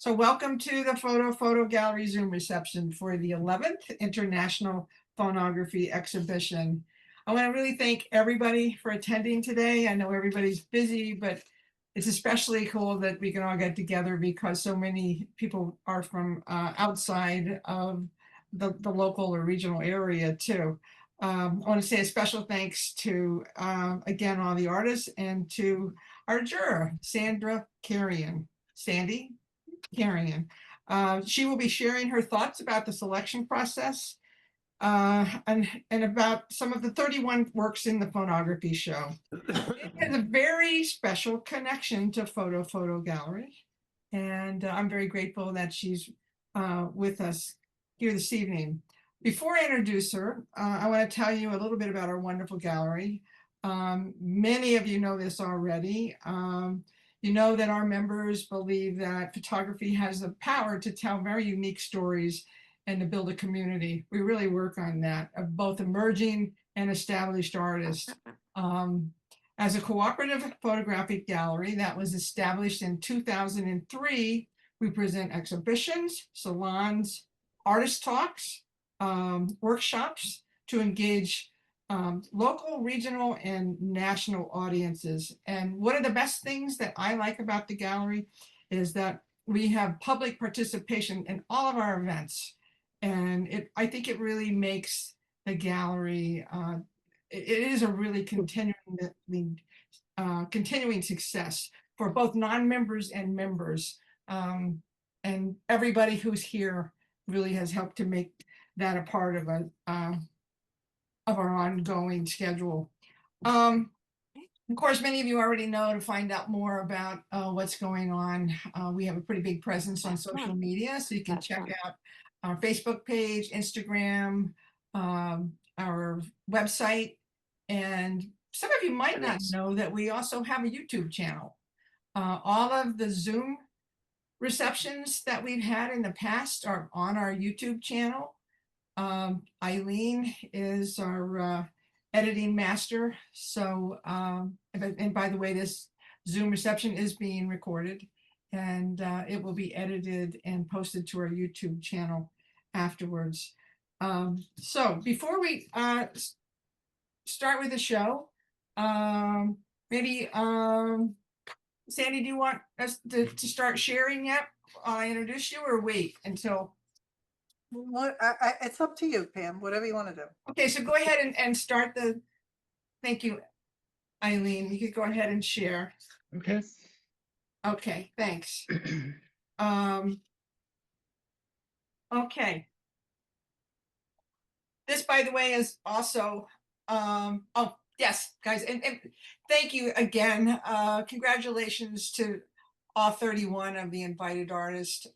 So welcome to the Photo Gallery Zoom reception for the 11th International Phone-ography Exhibition. I want to really thank everybody for attending today. I know everybody's busy, but it's especially cool that we can all get together because so many people are from outside of the local or regional area too. I want to say a special thanks to, again, all the artists and to our juror, Sandra Carrion. Sandy? Carrion. She will be sharing her thoughts about the selection process and about some of the 31 works in the phonography show. It has a very special connection to Photo Gallery, and I'm very grateful that she's with us here this evening. Before I introduce her, I want to tell you a little bit about our wonderful gallery. Many of you know this already. You know that our members believe that photography has the power to tell very unique stories and to build a community. We really work on that, of both emerging and established artists. As a cooperative photographic gallery that was established in 2003, we present exhibitions, salons, artist talks, workshops to engage local, regional, and national audiences. And one of the best things that I like about the gallery is that we have public participation in all of our events. And I think it really makes the gallery, it is a really continuing success for both non-members and members. And everybody who's here really has helped to make that a part of our ongoing schedule. Of course, many of you already know to find out more about what's going on. We have a pretty big presence on social media, so you can check out our Facebook page, Instagram, our website, and some of you might not know that we also have a YouTube channel. All of the Zoom receptions that we've had in the past are on our YouTube channel. Eileen is our editing master. So, and by the way, this Zoom reception is being recorded and it will be edited and posted to our YouTube channel afterwards. So before we start with the show, maybe Sandy, do you want us to start sharing yet? I introduce you or wait until? It's up to you, Pam, whatever you want to do. Okay, so go ahead and start the, thank you, Eileen. You could go ahead and share. Okay. Okay, thanks. Okay. This, by the way, is also, oh, yes, guys, and thank you again. Congratulations to all 31 of the invited artists.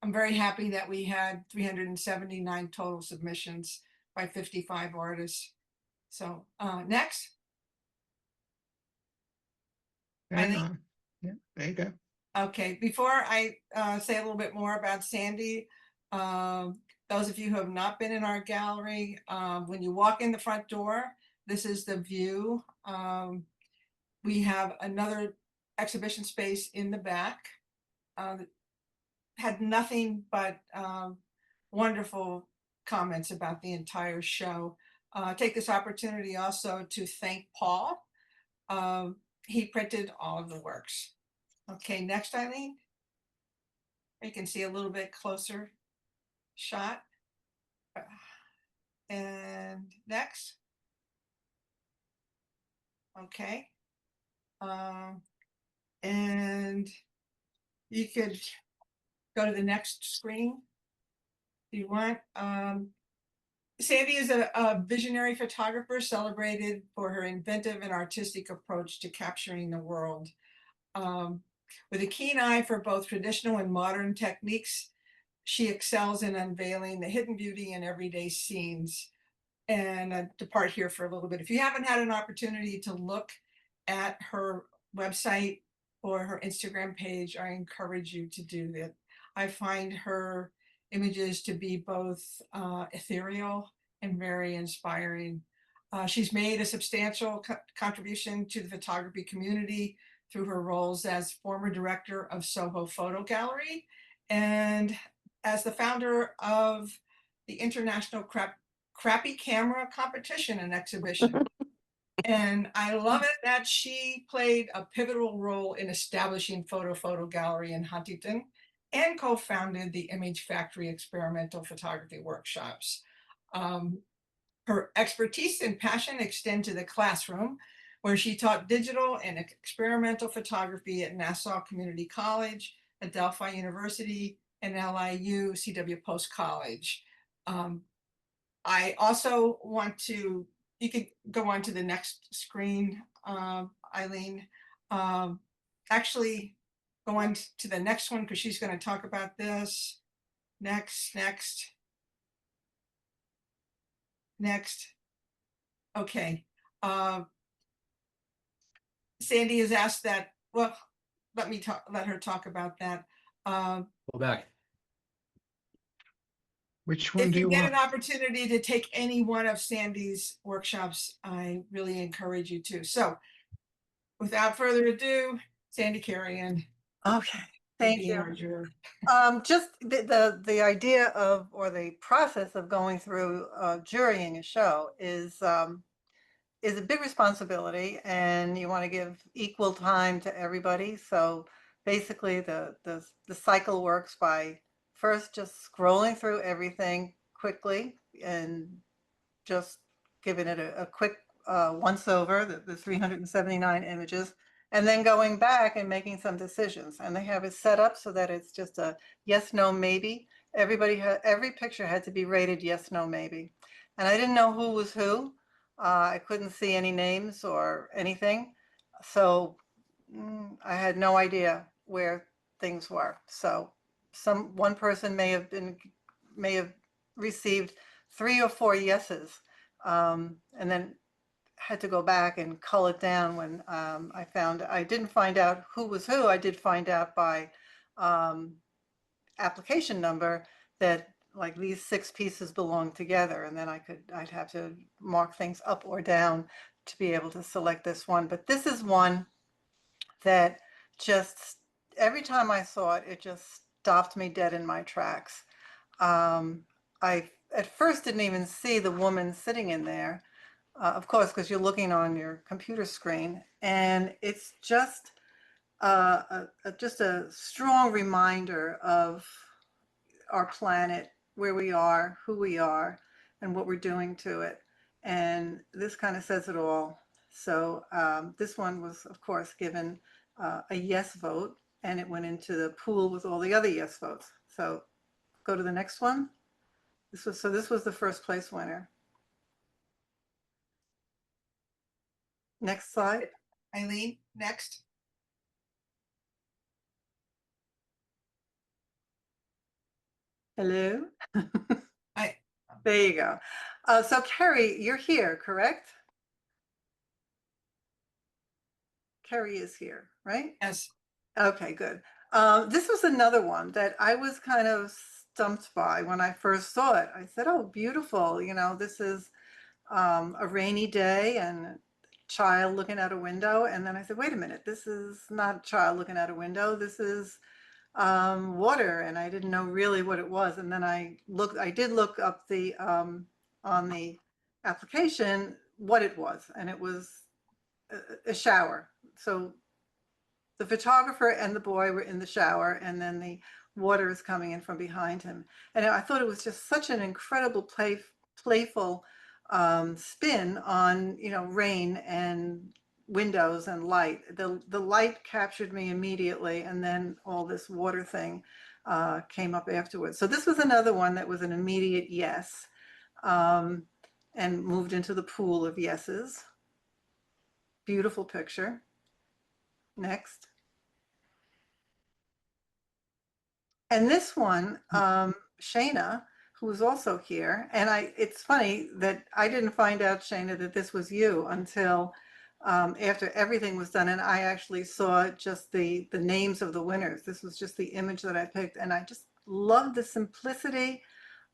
I'm very happy that we had 379 total submissions by 55 artists. So next. Yeah, there you go. Okay, before I say a little bit more about Sandy, those of you who have not been in our gallery, when you walk in the front door, this is the view. We have another exhibition space in the back. Had nothing but wonderful comments about the entire show. Take this opportunity also to thank Paul. He printed all of the works. Okay, next, Eileen. You can see a little bit closer shot. And next. Okay. And you could go to the next screen if you want. Sandy is a visionary photographer celebrated for her inventive and artistic approach to capturing the world. With a keen eye for both traditional and modern techniques, she excels in unveiling the hidden beauty in everyday scenes. And I depart here for a little bit. If you haven't had an opportunity to look at her website or her Instagram page, I encourage you to do that. I find her images to be both ethereal and very inspiring. She's made a substantial contribution to the photography community through her roles as former director of Soho Photo Gallery and as the founder of the International Crappy Camera Competition and Exhibition. And I love it that she played a pivotal role in establishing Photo Gallery in Huntington and co-founded the Image Factory Experimental Photography Workshops. Her expertise and passion extend to the classroom, where she taught digital and experimental photography at Nassau Community College, Adelphi University, and LIU CW Post College. I also want to, you could go on to the next screen, Eileen. Actually, go on to the next one because she's going to talk about this. Next. Okay. Sandy has asked that, well, let her talk about that. Go back. Which one If do you you get want? an opportunity to take any one of Sandy's workshops, I really encourage you to. So without further ado, Sandy Carrion. Okay, for thank being you. our juror. Just the idea of, or the process of going through jurying a show is a big responsibility, and you want to give equal time to everybody. So basically the cycle works by first just scrolling through everything quickly and just giving it a quick once over, the 379 images, and then going back and making some decisions. And they have it set up so that it's just a yes, no, maybe. Every picture had to be rated yes, no, maybe. And I didn't know who was who. I couldn't see any names or anything. So I had no idea where things were. So one person may have received 3 or 4 yeses, and then had to go back and cull it down when I didn't find out who was who. I did find out by application number that like these 6 pieces belong together, and then I'd have to mark things up or down to be able to select this one. But this is one that just every time I saw it, it just stopped me dead in my tracks. I at first didn't even see the woman sitting in there, of course, because you're looking on your computer screen, and it's just just a strong reminder of our planet, where we are, who we are, and what we're doing to it. And this kind of says it all. So this one was, of course, given a yes vote, and it went into the pool with all the other yes votes. So go to the next one. This was the first place winner. Next slide. Eileen, next. Hello. I There you go. So Carrie, you're here, correct? Carrie is here, right? yes. Okay, good. This was another one that I was kind of stumped by when I first saw it. I said, oh, beautiful. You know, this is a rainy day and a child looking out a window. And then I said, wait a minute, this is not a child looking out a window. This is water. And I didn't know really what it was. And then I did look up on the application what it was. And it was a shower. So the photographer and the boy were in the shower, and then the water is coming in from behind him. And I thought it was just such an incredible playful spin on, you know, rain and windows and light. The light captured me immediately, and then all this water thing came up afterwards. So this was another one that was an immediate yes, and moved into the pool of yeses. Beautiful picture. Next. And this one, Shayna, who was also here, and it's funny that I didn't find out, Shayna, that this was you until after everything was done, and I actually saw just the names of the winners. This was just the image that I picked, and I just love the simplicity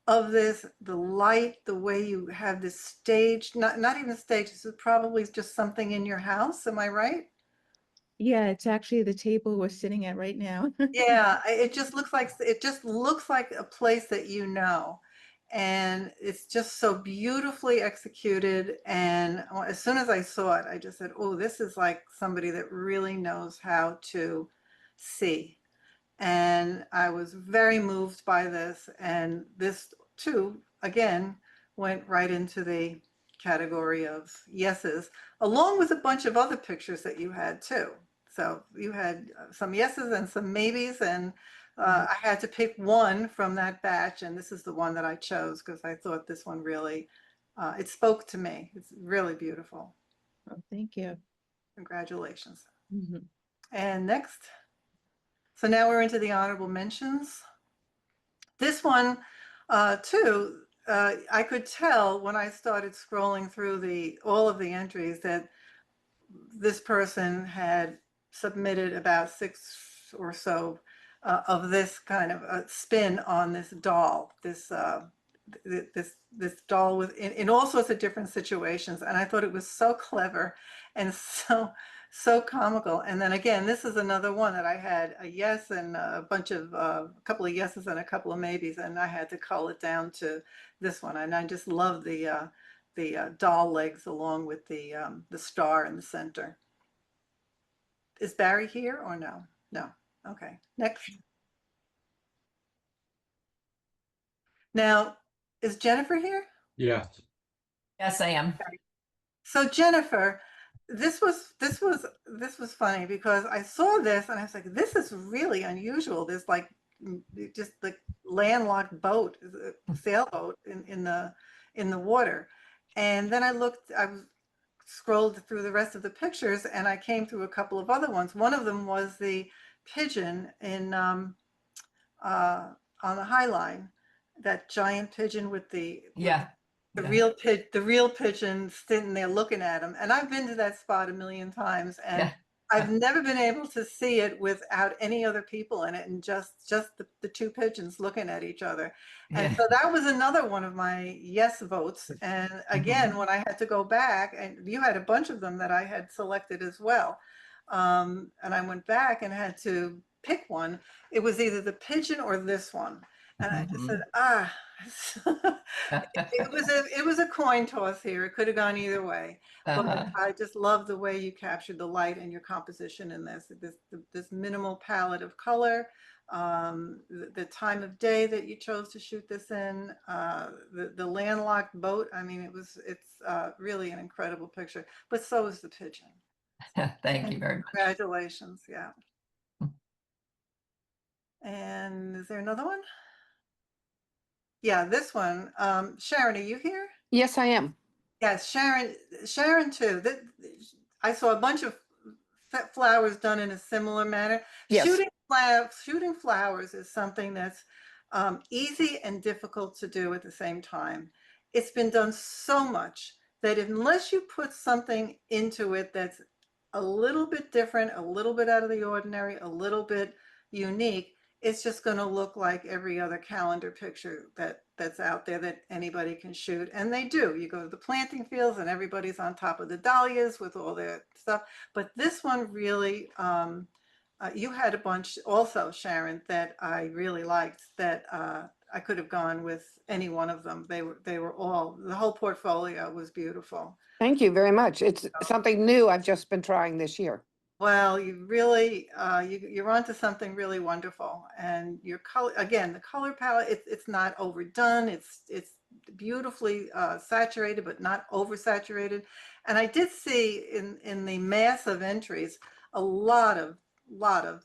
of this, the light, the way you have this stage, not even stage, this is probably just something in your house, am I right? Yeah, it's actually the table we're sitting at right now. Yeah, it just looks like a place that you know. And it's just so beautifully executed. And as soon as I saw it, I just said, oh, this is like somebody that really knows how to see. And I was very moved by this. And this too, again, went right into the category of yeses, along with a bunch of other pictures that you had too. So you had some yeses and some maybes, and I had to pick one from that batch, and this is the one that I chose because I thought this one really, it spoke to me. It's really beautiful. Oh, thank you. Congratulations. Mhm. And next. So now we're into the honorable mentions. This one, too, I could tell when I started scrolling through all of the entries that this person had submitted about 6 or so of this kind of a spin on this doll, this doll in all sorts of different situations, and I thought it was so clever and so comical. And then again, this is another one that I had a yes and a couple of yeses and a couple of maybes, and I had to cull it down to this one. And I just love the doll legs along with the star in the center. Is Barry here or no? No. Okay. Next. Now, is Jennifer here? Yes. Yes, I am. So Jennifer, this was funny because I saw this and I was like, this is really unusual. There's like just the landlocked boat, sailboat in the water. And then I scrolled through the rest of the pictures and I came through a couple of other ones. One of them was the pigeon on the High Line, that giant pigeon with the Yeah. the real pigeon sitting there looking at him. And I've been to that spot a million times, and Yeah. I've never been able to see it without any other people in it, and just the two pigeons looking at each other. And Yeah. so that was another one of my yes votes. And again, when I had to go back, and you had a bunch of them that I had selected as well, and I went back and had to pick one. It was either the pigeon or this one. And I just said, it was a coin toss here. It could have gone either way. But I just love the way you captured the light and your composition in this minimal palette of color, the time of day that you chose to shoot this in, the landlocked boat. I mean, it's really an incredible picture. But so is the pigeon. Thank you very much. Congratulations. Yeah. And is there another one? Yeah, this one. Sharon, are you here? Yes, I am. Yes, Sharon too. I saw a bunch of flowers done in a similar manner. Yes. Shooting flowers is something that's easy and difficult to do at the same time. It's been done so much that unless you put something into it that's a little bit different, a little bit out of the ordinary, a little bit unique, it's just going to look like every other calendar picture that's out there that anybody can shoot. And they do. You go to the planting fields and everybody's on top of the dahlias with all their stuff. But this one really, you had a bunch also, Sharon, that I really liked, that I could have gone with any one of them. They were all, the whole portfolio was beautiful. Thank you very much. It's something new I've just been trying this year. Well, you really, you're onto something really wonderful. And your color, again, the color palette, it's not overdone. It's beautifully saturated, but not oversaturated. And I did see in the mass of entries, a lot of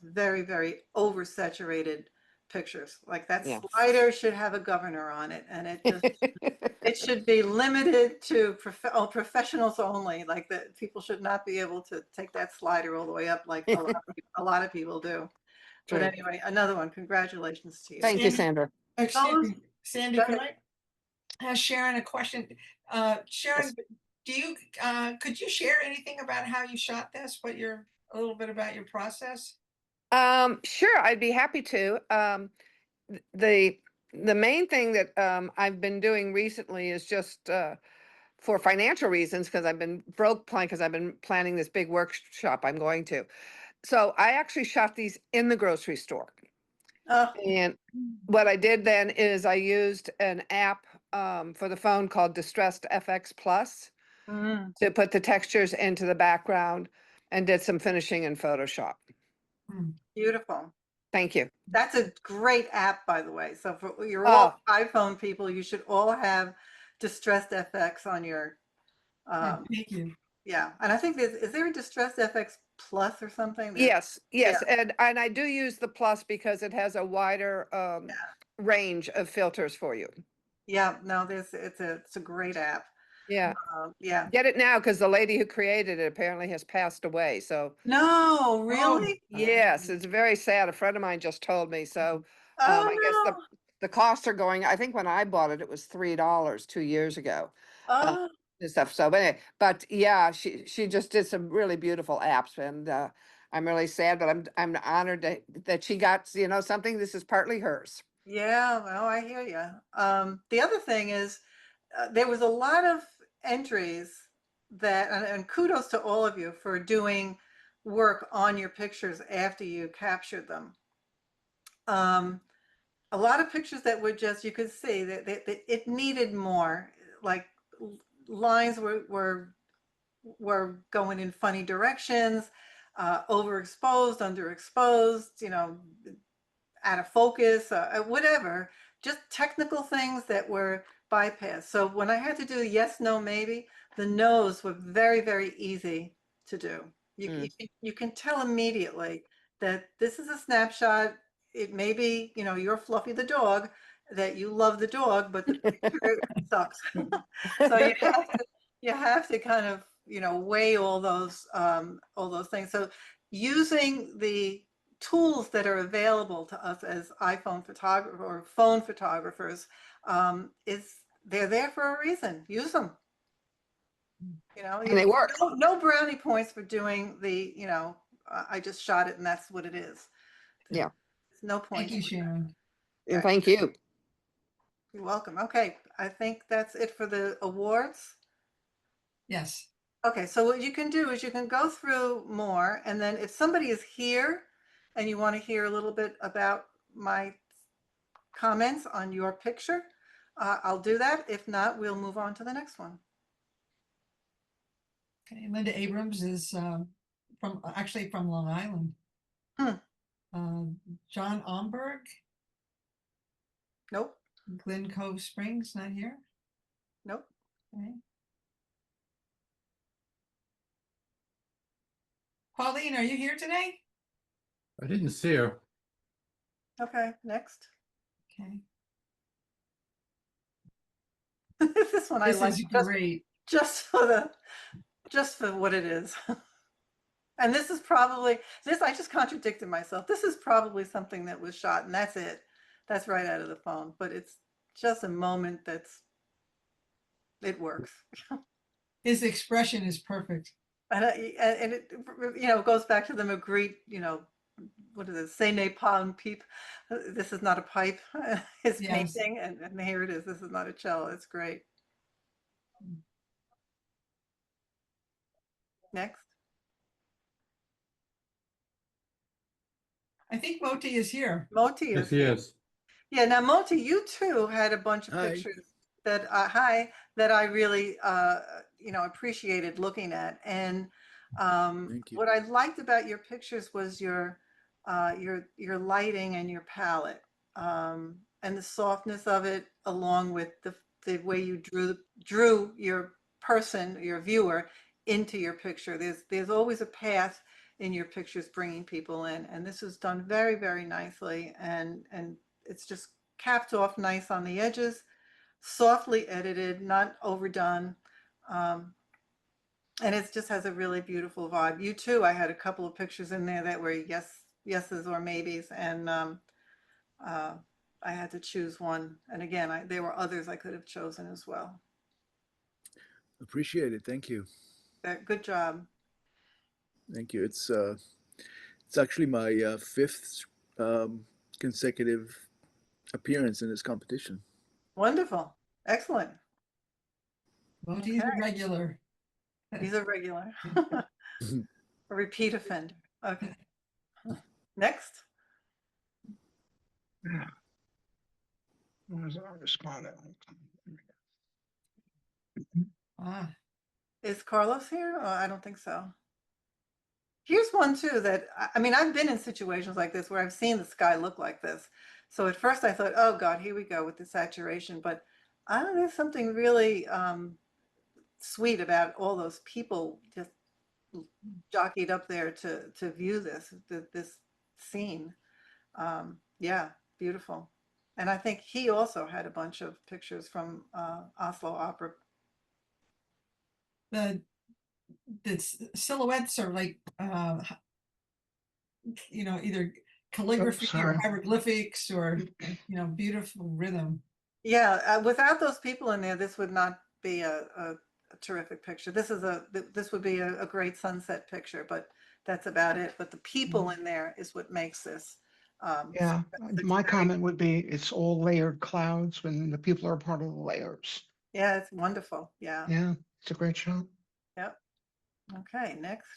very, very oversaturated pictures. Like that slider should have a governor on it. And it just, it should be limited to professionals only. Like that, people should not be able to take that slider all the way up like a lot of people do. But anyway, another one. Congratulations to you. Thank you, Sandra. Excuse me, Sandy, can I ask Sharon a question? Sharon, could you share anything about how you shot this? A little bit about your process? Sure, I'd be happy to. The main thing that I've been doing recently is just for financial reasons, because I've been broke because I've been planning this big workshop I'm going to. So I actually shot these in the grocery store. Oh, And what I did then is I used an app for the phone called Distressed FX Plus mm, to put the textures into the background and did some finishing in Photoshop. beautiful. Thank you. That's a great app, by the way. So for you're Oh. all iPhone people, you should all have Distressed FX on your, Thank you. yeah. And I think is there a Distressed FX Plus or something? Yes, yes. And I do use the plus because it has a wider range of filters for you. Yeah, no, it's a great app. Yeah. Yeah. Get it now because the lady who created it apparently has passed away. So No, really? yes, it's very sad. A friend of mine just told me. So Oh I guess no. the costs are going, I think when I bought it, it was $3 2 years ago. Oh, And stuff. So, but anyway, but yeah, she just did some really beautiful apps, and I'm really sad, but I'm honored that she got, you know, something. This is partly hers. yeah. Well, I hear you. The other thing is, there was a lot of entries that, and kudos to all of you for doing work on your pictures after you captured them. A lot of pictures that were just, you could see that it needed more, like lines were going in funny directions, overexposed, underexposed, you know, out of focus, whatever, just technical things that were bypassed. So when I had to do yes, no, maybe, the no's were very, very easy to do. You can tell immediately that this is a snapshot. It may be, you know, you're Fluffy the dog, that you love the dog, but the picture sucks. So you have to kind of, you know, weigh all those things. So using the tools that are available to us as iPhone photographers or phone photographers, is they're there for a reason. Use them. You know, And they work. no brownie points for doing the, you know, I just shot it and that's what it is. Yeah. There's no Thank point. you, Sharon. And thank you. You're welcome. Okay, I think that's it for the awards. Yes. Okay, so what you can do is you can go through more, and then if somebody is here and you want to hear a little bit about my comments on your picture, I'll do that. If not, we'll move on to the next one. Okay, Linda Abrams is from actually from Long Island. John Omberg, Nope, Glen Cove Springs, not here. nope. Okay. Pauline, are you here today? I didn't see her. Okay, next. Okay. This one I This like is great. just for what it is. And this is probably, I just contradicted myself. This is probably something that was shot and that's it. That's right out of the phone, but it's just a moment it works. His expression is perfect. And it, you know, goes back to the Magritte, you know, what is it? Say nay pas peep. This is not a pipe. His Yes. painting, and here it is. This is not a cello. It's great. Next. I think Moti is here. Moti Yes, is he here. is. Yeah, now Moti, you too had a bunch of Hi. pictures that that I really you know, appreciated looking at. And Thank you. what I liked about your pictures was your lighting and your palette, and the softness of it, along with the way you drew your person, your viewer, into your picture. There's always a path in your pictures bringing people in, and this is done very, very nicely, and it's just capped off nice on the edges, softly edited, not overdone. And it just has a really beautiful vibe. You too, I had a couple of pictures in there that were yeses or maybes, and I had to choose one. And again, there were others I could have chosen as well. Appreciate it. Thank you. Good job. Thank you. It's actually my fifth consecutive appearance in this competition. Wonderful. Excellent. Moti's a Okay. regular. He's a regular. A repeat offender. Okay. Next. Where's our respondent? Ah, Is Carlos here? Oh, I don't think so. Here's one too that, I mean, I've been in situations like this where I've seen the sky look like this. So at first I thought, oh God, here we go with the saturation. But I don't know, there's something really sweet about all those people just jockeyed up there to view this scene. Yeah, beautiful. And I think he also had a bunch of pictures from Oslo Opera. the silhouettes are like, either calligraphy or sorry. hieroglyphics or, beautiful rhythm. Yeah, without those people in there, this would not be a terrific picture. This would be a great sunset picture, but that's about it. But the people in there is what makes this. Yeah, it's my very- comment would be it's all layered clouds when the people are part of the layers. Yeah, it's wonderful. Yeah. Yeah, it's a great shot. Yep. Okay, next.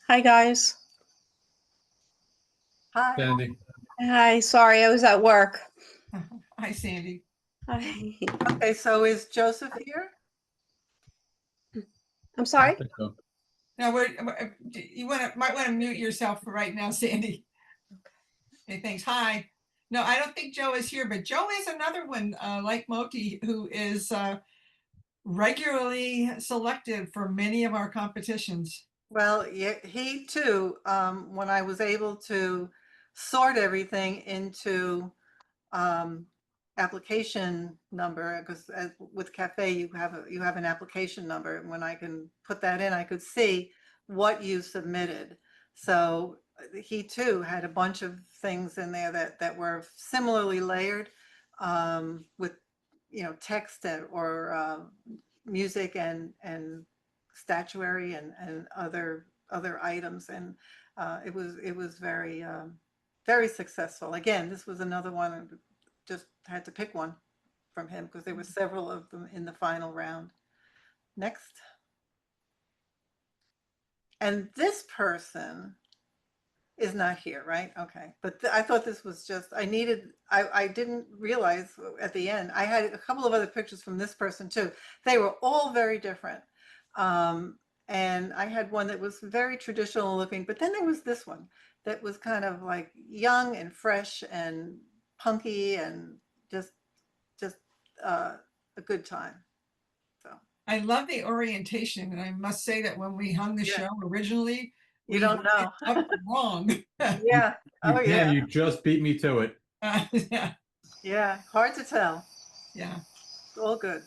Hi, guys. Hi. Sandy. Hi, sorry, I was at work. Hi, Sandy. Hi. Okay, so is Joseph here? I'm sorry? I think so. Now, you might want to mute yourself for right now, Sandy. Okay, thanks. Hi. No, I don't think Joe is here, but Joe is another one, like Moki, who is regularly selected for many of our competitions. Well, yeah, he too, when I was able to sort everything into application number, because with Cafe you have an application number, and when I can put that in, I could see what you submitted. So he too had a bunch of things in there that were similarly layered with text or music and statuary and other items, and it was very very successful. Again, this was another one, just had to pick one from him because there were several of them in the final round. Next. And this person is not here, right? Okay. But I thought this was just, I didn't realize at the end, I had a couple of other pictures from this person too. They were all very different. And I had one that was very traditional looking, but then there was this one that was kind of like young and fresh and punky and just a good time. So I love the orientation, and I must say that when we hung the Yeah. show originally, you we don't hung know. it up wrong. Yeah. Oh Again, yeah. you just beat me to it. Yeah, Yeah. Hard to tell. yeah. All good.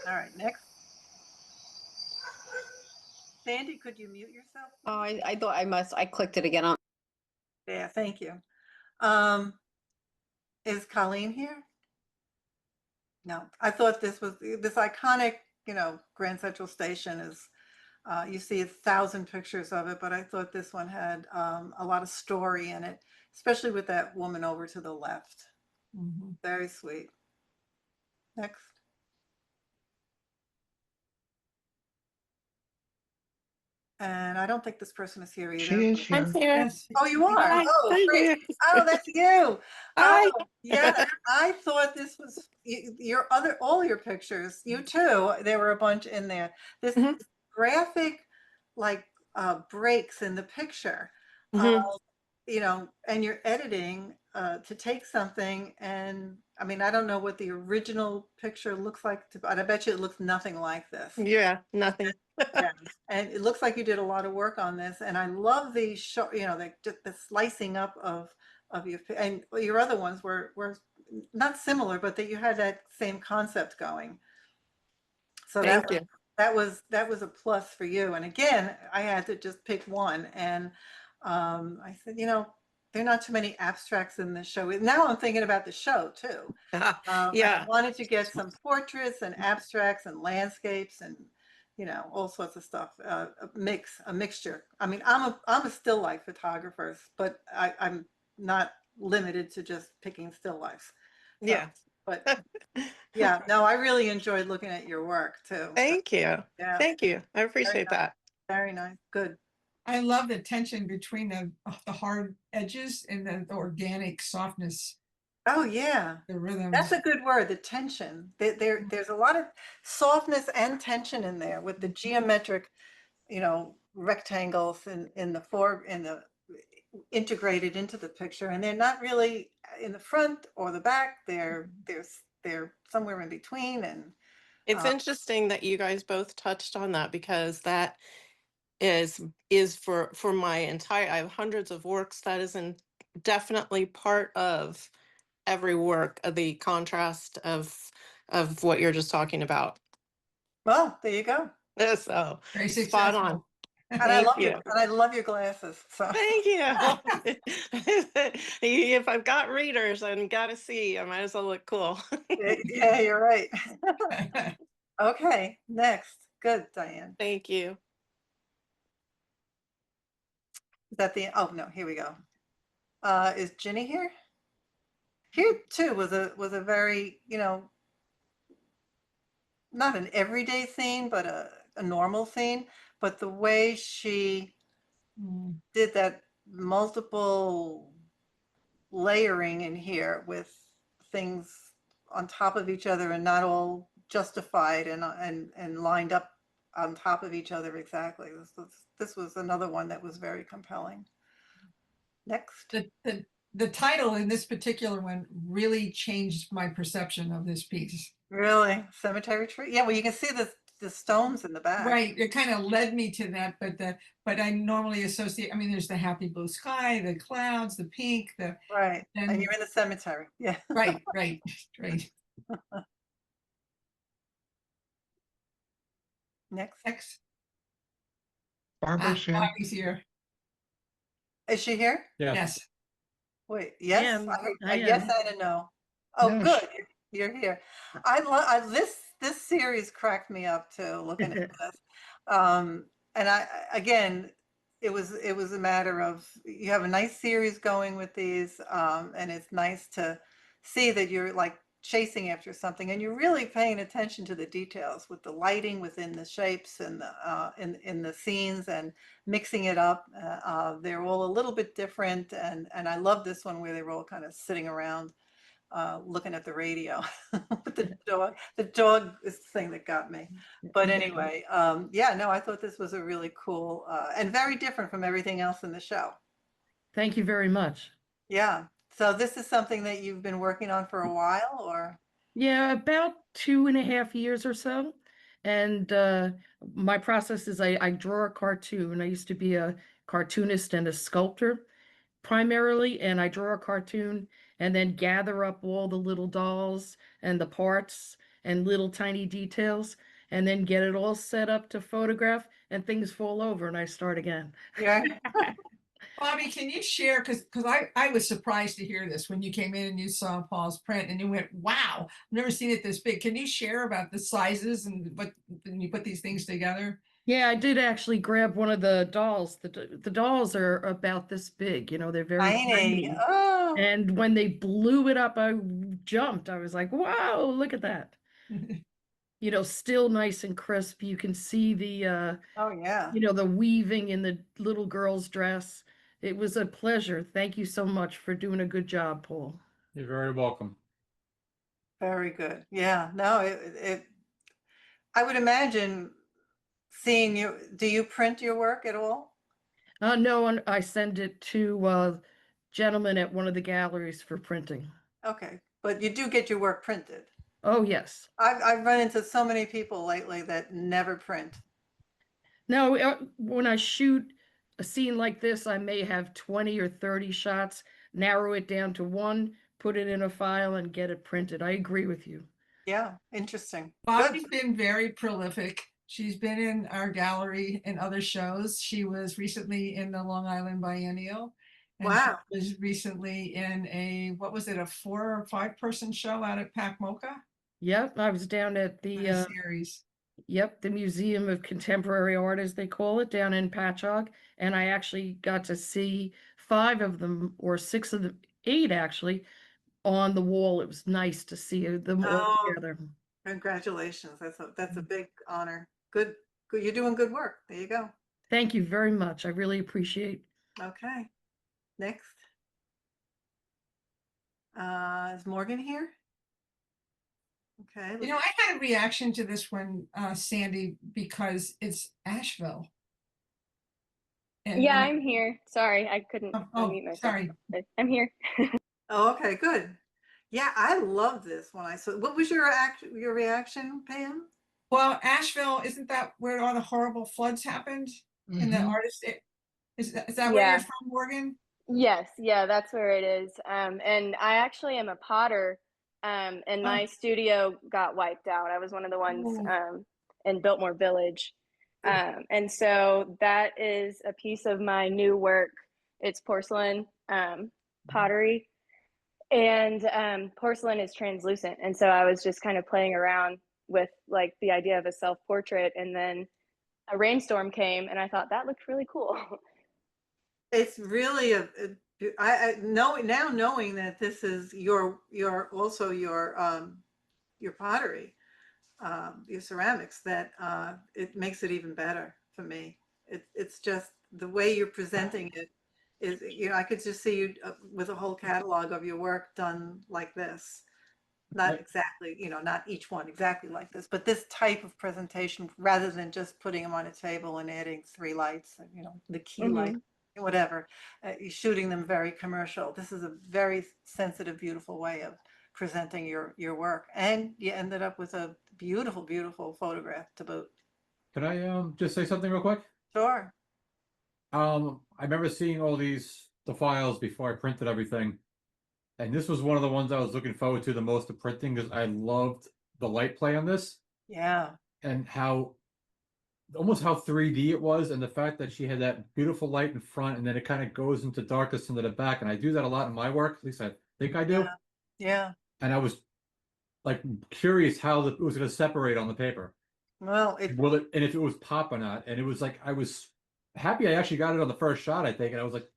All right. Next. Sandy, could you mute yourself? Oh, I thought I clicked it again on. Yeah, thank you. Is Colleen here? No, I thought this iconic, Grand Central Station is, you see 1,000 pictures of it, but I thought this one had a lot of story in it, especially with that woman over to the left. Mhm. Very sweet. Next. And I don't think this person is here either. She is here. Yes. Oh, you are? Hi, Oh, hi great. there. Oh, that's you. Hi. Oh, yes. I thought this was all your pictures. You too. There were a bunch in there. This Mhm. graphic, like breaks in the picture, Mhm. and you're editing to take something. And I mean, I don't know what the original picture looks like, but I bet you it looks nothing like this. Yeah, nothing. Yeah. And it looks like you did a lot of work on this, and I love the the slicing up of and your other ones were not similar, but that you had that same concept going. So Thank you. that was a plus for you. And again, I had to just pick one, and I said, there are not too many abstracts in this show. Now I'm thinking about the show too. Yeah. I wanted to get some portraits and abstracts and landscapes and all sorts of stuff. A mixture. I mean, I'm a still life photographer, but I'm not limited to just picking still lifes. So, Yeah. but yeah, no, I really enjoyed looking at your work too. So, Thank you. yeah, Thank you. I appreciate that. very nice. Good. I love the tension between the hard edges and the organic softness, Oh, yeah. the rhythms. That's a good word, the tension. There's a lot of softness and tension in there with the geometric, rectangles in the integrated into the picture, and they're not really in the front or the back. They're somewhere in between, and It's interesting that you guys both touched on that because that is for my entire, I have hundreds of works. That is definitely part of every work, of the contrast of what you're just talking about. well, there you go. So Very spot on. successful. And I Thank love you. I love your glasses. So Thank you. If I've got readers and got to see, I might as well look cool. yeah, you're right. Okay, next. Good, Diane. Thank you. Is that oh no, here we go. Is Ginny here? Here too was a very, not an everyday scene, but a normal scene. But the way she did that multiple layering in here with things on top of each other and not all justified and lined up on top of each other exactly. This was another one that was very compelling. Next. The title in this particular one really changed my perception of this piece. Really? Cemetery tree? Yeah, well, you can see the stones in the back. Right. It kind of led me to that, but I normally associate, I mean, there's the happy blue sky, the clouds, the pink, Right. and And you're in the cemetery. Yeah. right. Next. Barbara's here. Bobby's here. Is she here? Yes. Wait, yes, am. I I yes am. and a no. Oh, Yes. good. You're here. I this series cracked me up too, looking at this. And again, it was a matter of you have a nice series going with these, and it's nice to see that you're like chasing after something and you're really paying attention to the details with the lighting within the shapes and the in the scenes and mixing it up. They're all a little bit different, and I love this one where they were all kind of sitting around looking at the radio with the dog. The dog is the thing that got me. But anyway, yeah, no, I thought this was a really cool and very different from everything else in the show. Thank you very much. Yeah. So this is something that you've been working on for a while, or? Yeah, about 2.5 years or so. And my process is I draw a cartoon. I used to be a cartoonist and a sculptor primarily, and I draw a cartoon and then gather up all the little dolls and the parts and little tiny details and then get it all set up to photograph, and things fall over and I start again. Yeah. Bobby, can you share, because I was surprised to hear this when you came in and you saw Paul's print and you went, wow, I've never seen it this big. Can you share about the sizes and what when you put these things together? Yeah, I did actually grab one of the dolls. The dolls are about this big, they're very Tiny. tiny. Oh. And when they blew it up, I jumped. I was like, wow, look at that. Still nice and crisp. You can see the Oh yeah. the weaving in the little girl's dress. It was a pleasure. Thank you so much for doing a good job, Paul. You're very welcome. Very good. Yeah. No, it I would imagine seeing you. Do you print your work at all? No, I send it to a gentleman at one of the galleries for printing. Okay, but you do get your work printed. Oh, yes. I've run into so many people lately that never print. No, when I shoot a scene like this, I may have 20 or 30 shots, narrow it down to one, put it in a file and get it printed. I agree with you. Yeah, interesting. Bobby's been very prolific. She's been in our gallery and other shows. She was recently in the Long Island Biennial. And Wow. she was recently in a 4 or 5 person show out at PacMocha. Yep, I was down at the series. Yep, the Museum of Contemporary Art, as they call it, down in Patchogue, and I actually got to see 5 of them, or 6 of them, 8 actually, on the wall. It was nice to see them all together. Congratulations. That's a big honor. Good. You're doing good work. There you go. Thank you very much. I really appreciate. Okay, next. Is Morgan here? Okay. You know, I had a reaction to this one, Sandy, because it's Asheville. And Yeah, when I'm here. Sorry, I couldn't unmute myself. sorry. But I'm here. Oh, okay, good. Yeah, I love this when I saw. What was your reaction, Pam? Well, Asheville, isn't that where all the horrible floods happened? And the Mhm. artist, is that where you're Yeah. from, Morgan? Yes, yeah, that's where it is. And I actually am a potter. And my studio got wiped out. I was one of the ones Oh. in Biltmore Village. And so that is a piece of my new work. It's porcelain pottery. And porcelain is translucent. And so I was just kind of playing around with like the idea of a self-portrait, and then a rainstorm came and I thought that looked really cool. It's really I know now, knowing that this is your also your pottery, your ceramics, that it makes it even better for me. It's just the way you're presenting it is, you know, I could just see you with a whole catalog of your work done like this. Not exactly, you know, not each one exactly like this, but this type of presentation, rather than just putting them on a table and adding 3 lights, you know, the key light, whatever, you're shooting them very commercial. This is a very sensitive, beautiful way of presenting your work, and you ended up with a beautiful, beautiful photograph to boot. Can I just say something real quick? Sure. I remember seeing all the files before I printed everything. And this was one of the ones I was looking forward to the most to printing, because I loved the light play on this Yeah. and how almost how 3D it was, and the fact that she had that beautiful light in front and then it kind of goes into darkness into the back. And I do that a lot in my work, at least I think I do. Yeah. And I was like curious how it was going to separate on the paper. Well, Will it, and if it was pop or not. And it was like, I was happy I actually got it on the first shot, I think. And I was like,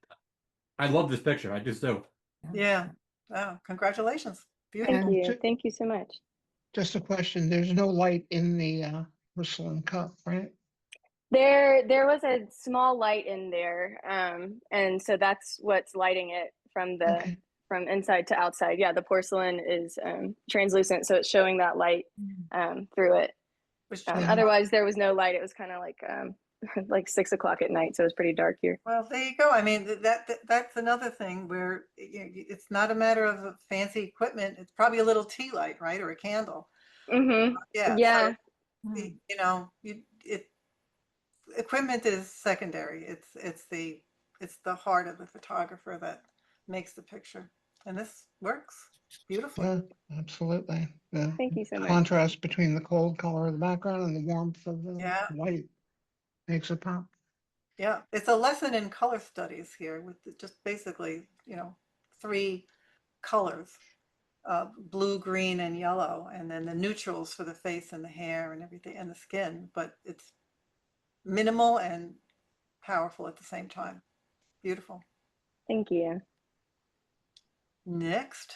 I love this picture. I just do. yeah. Oh, congratulations. Beautiful. Thank you. Thank you so much. Just a question. There's no light in the porcelain cup, right? There was a small light in there, and so that's what's lighting it from Okay. from inside to outside. Yeah, the porcelain is translucent, so it's showing that light through it. Otherwise, there was no light. It was kind of like 6 o'clock at night, so it was pretty dark here. Well, there you go. I mean, that's another thing where it's not a matter of fancy equipment. It's probably a little tea light, right, or a candle. Yeah. Yeah. So, you know, equipment is secondary. It's the heart of the photographer that makes the picture, and this works beautifully. Yeah, absolutely. The Thank you so much. contrast between the cold color of the background and the warmth of the white makes it pop. Yeah, it's a lesson in color studies here with just basically, you know, 3 colors, blue, green, and yellow, and then the neutrals for the face and the hair and everything and the skin, but it's minimal and powerful at the same time. Beautiful. Thank you. Next.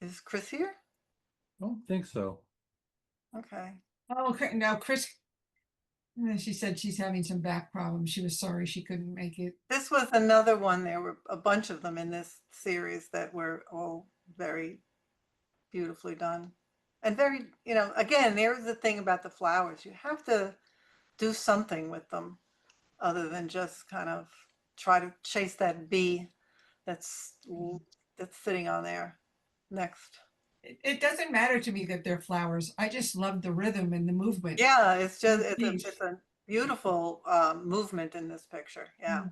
Is Chris here? I don't think so. Okay. Oh, okay. Now, Chris, she said she's having some back problems. She was sorry she couldn't make it. This was another one. There were a bunch of them in this series that were all very beautifully done. And very, you know, again, there's the thing about the flowers. You have to do something with them other than just kind of try to chase that bee that's sitting on there. Next. It doesn't matter to me that they're flowers. I just love the rhythm and the movement. Yeah, it's just it's a beautiful movement in this picture. Yeah.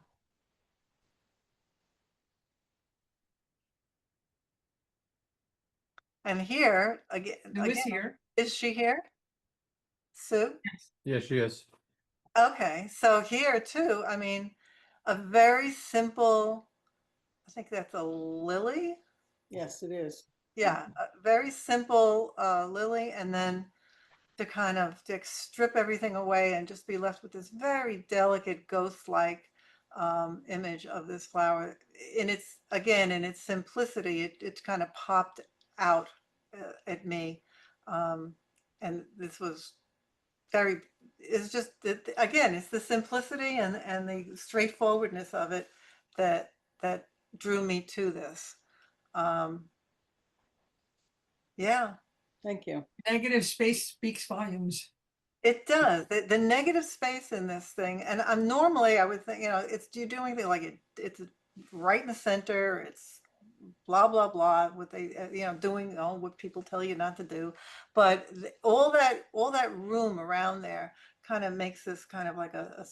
And here again, Who is here? Is she here? Sue? Yeah, she is. Okay, so here too, I mean, a very simple, I think that's a lily. Yes, it is. Yeah, a very simple lily, and then to strip everything away and just be left with this very delicate ghost-like image of this flower. In its, again, in its simplicity, it kind of popped out at me. And this was very, is just, again, it's the simplicity and the straightforwardness of it that drew me to this. Yeah. Thank you. Negative space speaks volumes. It does. The negative space in this thing, and normally I would think, it's you're doing the like it's right in the center. It's blah blah blah. What they doing all what people tell you not to do, but all that room around there kind of makes this kind of like a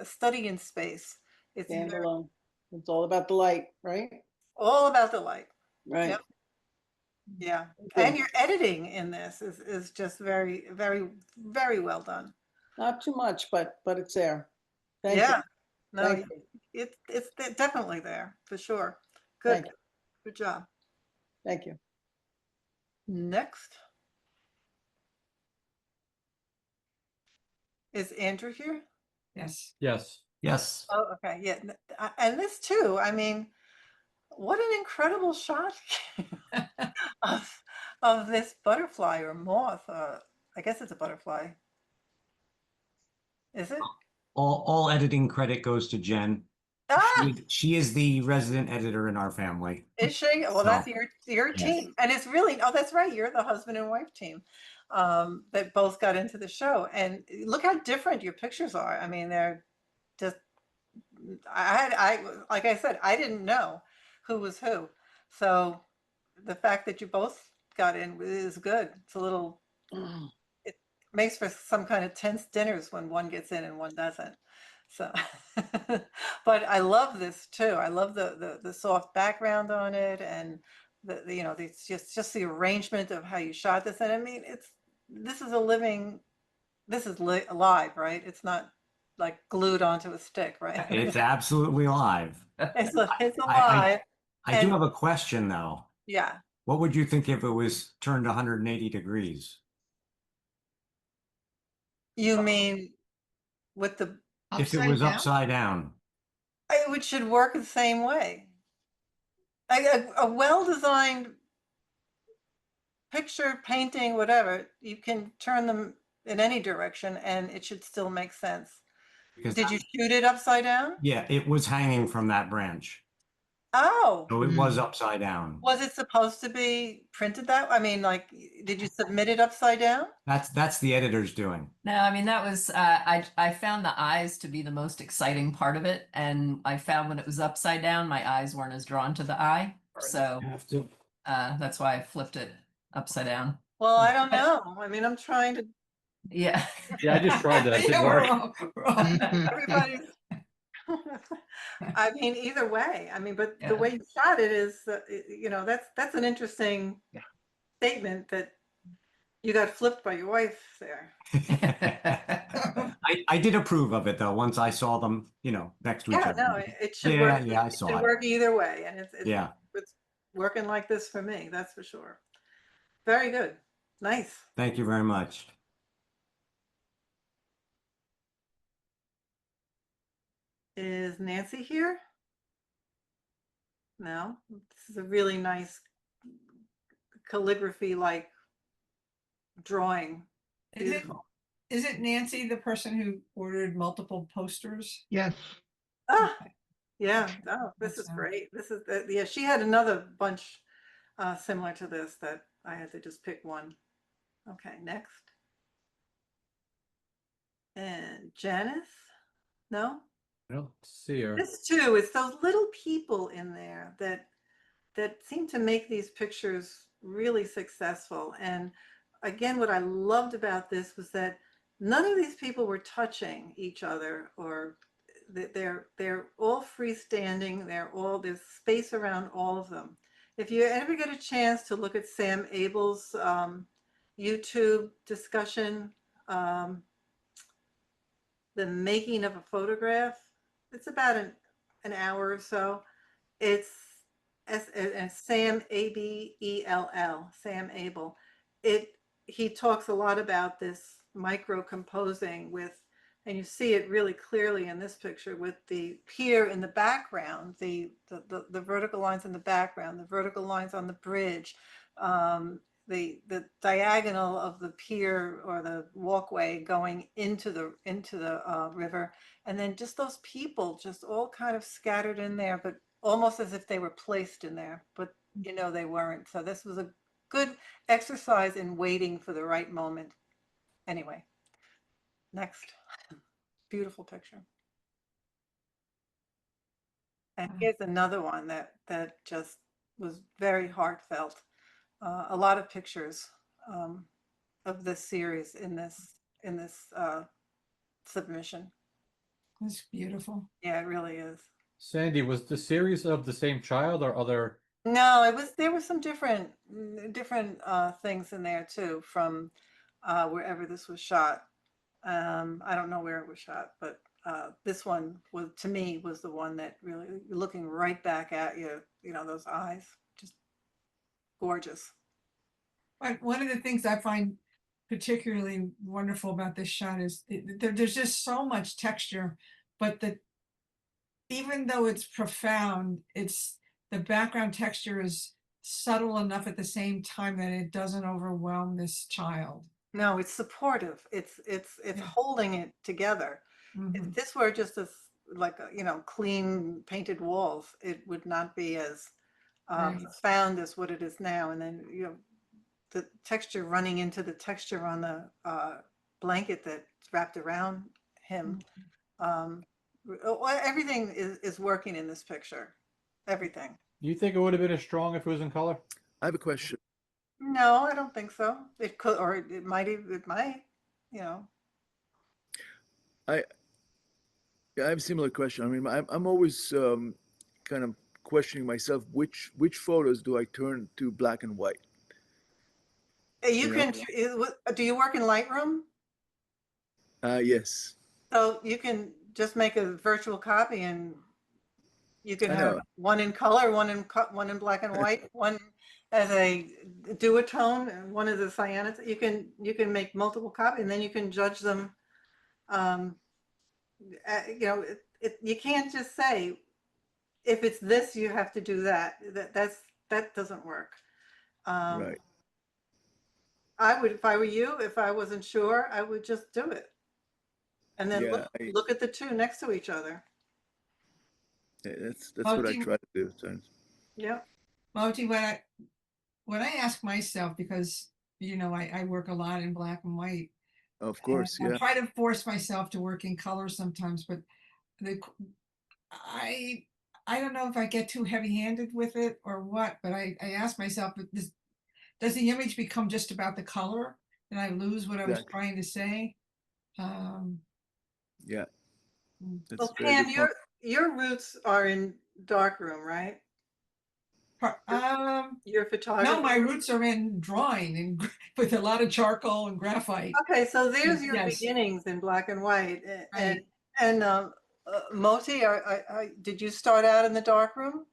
study in space. It's Standalone. It's all about the light, right? all about the light. Right. Yep. Yeah, Good. and your editing in this is just very, very, very well done. Not too much, but it's there. Thank Yeah, you. no, Thank you. it's definitely there for sure. Good, Thank you. good job. Thank you. Next. Is Andrew here? Yes. Yes. Yes. Oh, okay, yeah, and this too, I mean, what an incredible shot of this butterfly or moth. I guess it's a butterfly. Is it? All editing credit goes to Jen. Ah! She is the resident editor in our family. Is she? Well, So, that's your yes. team, and it's really, oh, that's right. You're the husband and wife team that both got into the show, and look how different your pictures are. I mean, they're just. I like I said, I didn't know who was who, so the fact that you both got in is good. It's a little. It makes for some kind of tense dinners when one gets in and one doesn't. So, but I love this too. I love the soft background on it, and it's just the arrangement of how you shot this. And I mean, this is live, right? It's not like glued onto a stick, right? It's absolutely live. It's alive. I do have a question though. Yeah. What would you think if it was turned 180 degrees? You mean with the If it was upside down? It should work the same way. A well-designed picture, painting, whatever, you can turn them in any direction and it should still make sense. Did you shoot it upside down? Yeah, it was hanging from that branch. Oh. So it was upside down. Was it supposed to be printed that? I mean, like, did you submit it upside down? That's the editor's doing. No, I mean, that was, I found the eyes to be the most exciting part of it. And I found when it was upside down, my eyes weren't as drawn to the eye. So that's why I flipped it upside down. Well, I don't know. I mean, I'm trying to. Yeah. Yeah, I just tried that. It didn't work. Everybody's. I mean, either way. I mean, but the way you shot it is, that's an interesting statement that you got flipped by your wife there. I did approve of it though. Once I saw them, next to each other. No, it should work. Yeah, I saw it. it. Work either way, and it's yeah, it's working like this for me. That's for sure. Very good. Nice. Thank you very much. Is Nancy here? No, this is a really nice calligraphy-like drawing. Is it Nancy, the person who ordered multiple posters? Yes. Ah, yeah. Oh, this is great. This is yeah. She had another bunch similar to this that I had to just pick one. Okay, next. And Janice? No? I don't see her. This too, it's those little people in there that seem to make these pictures really successful. And again, what I loved about this was that none of these people were touching each other, or they're all freestanding. There's space around all of them. If you ever get a chance to look at Sam Abel's YouTube discussion, The Making of a Photograph, it's about an hour or so. It's Sam Abell, Sam Abel. He talks a lot about this micro composing with, and you see it really clearly in this picture with the pier in the background, the vertical lines in the background, the vertical lines on the bridge, the diagonal of the pier or the walkway going into the river, and then just those people just all kind of scattered in there, but almost as if they were placed in there, but you know they weren't. So this was a good exercise in waiting for the right moment. Anyway, next. Beautiful picture. And here's another one that just was very heartfelt. A lot of pictures of this series in this submission. That's beautiful. Yeah, it really is. Sandy, was the series of the same child or other? No, there were some different things in there too from wherever this was shot. I don't know where it was shot, but this one was, to me, was the one that really looking right back at you, you know, those eyes, just gorgeous. But one of the things I find particularly wonderful about this shot is there's just so much texture, but even though it's profound, the background texture is subtle enough at the same time that it doesn't overwhelm this child. No, it's supportive. It's holding it together. If this were just like you know, clean painted walls, it would not be as profound as what it is now. And then you know, the texture running into the texture on the blanket that's wrapped around him. Everything is working in this picture. Everything. Do you think it would have been as strong if it was in color? I have a question. No, I don't think so. It could, or it might, you know. I have a similar question. I mean, I'm always kind of questioning myself, which photos do I turn to black and white? You can, do you work in Lightroom? Yes. So you can just make a virtual copy and you can I have know. one in color, one in black and white, one as a duotone, and one as a cyanide. You can make multiple copies, and then you can judge them. You know, you can't just say if it's this, you have to do that. That doesn't work. Right. I would, if I were you, if I wasn't sure, I would just do it, and then look at the two next to each other. That's what I try to do. So. Yeah. Moti, when I ask myself, because you know I work a lot in black and white. Of course, I yeah. try to force myself to work in color sometimes, but I don't know if I get too heavy-handed with it or what, but I ask myself, does the image become just about the color and I lose what I was trying to say? Yeah. Well, Pam, your roots are in darkroom, right? Your photography. No, my roots are in drawing and with a lot of charcoal and graphite. Okay, so there's your beginnings in black and white. And Moti, did you start out in the darkroom?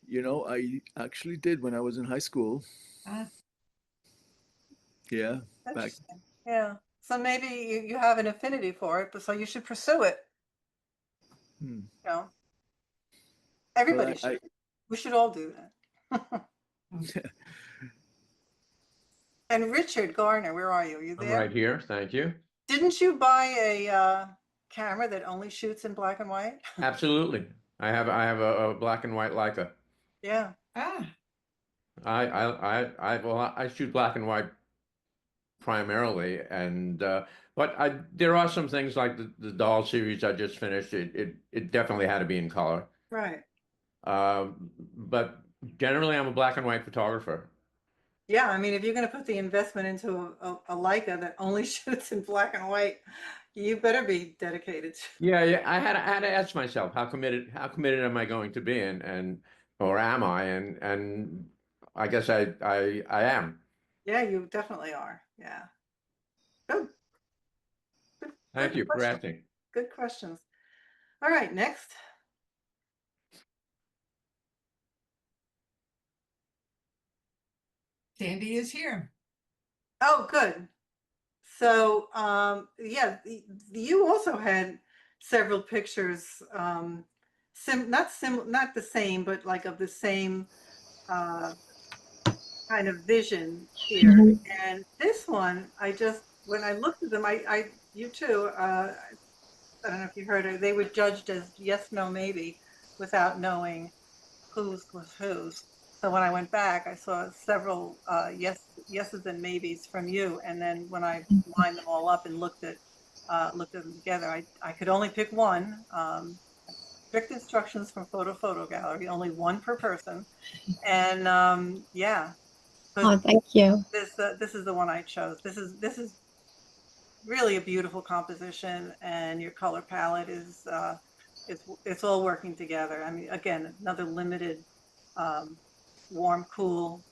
You know, I actually did when I was in high school. Yeah. Interesting. Yeah. So maybe you have an affinity for it, but so you should pursue it. You know, everybody should. We should all do that. And Richard Garner, where are you? Are you there? I'm right here. Thank you. Didn't you buy a camera that only shoots in black and white? Absolutely. I have a black and white Leica. Yeah. I shoot black and white primarily, and but there are some things like the doll series I just finished. It definitely had to be in color. Right. But generally, I'm a black and white photographer. Yeah, I mean, if you're going to put the investment into a Leica that only shoots in black and white, you better be dedicated. Yeah. I had to ask myself, how committed am I going to be, or am I? And I guess I am. Yeah, you definitely are. Yeah. Good. Thank you for asking. Good questions. All right, next. Sandy is here. Oh, good. So, yeah, you also had several pictures, not the same, but like of the same kind of vision here. And this one, when I looked at them, you too, I don't know if you heard it, they were judged as yes, no, maybe, without knowing whose was whose. So when I went back, I saw several yeses and maybes from you. And then when I lined them all up and looked at them together, I could only pick one. Strict instructions from Photo Gallery, only one per person. And yeah. Oh, thank you. This is the one I chose. This is really a beautiful composition, and your color palette is it's all working together. I mean, again, another limited warm, cool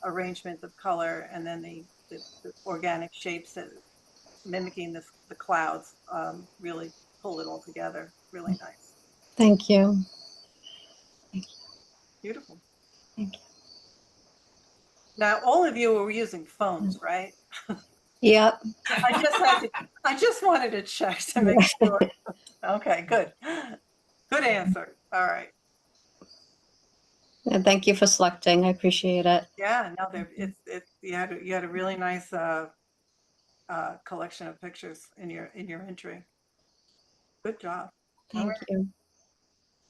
arrangement of color, and then the organic shapes that mimicking the clouds really pull it all together. Really nice. Thank you. Beautiful. Thank you. Now, all of you were using phones, right? Yep. I just wanted to check to make sure. Okay, good. Good answer. All right. And thank you for selecting. I appreciate it. Yeah, no, you had a really nice collection of pictures in your entry. Good job. Thank you.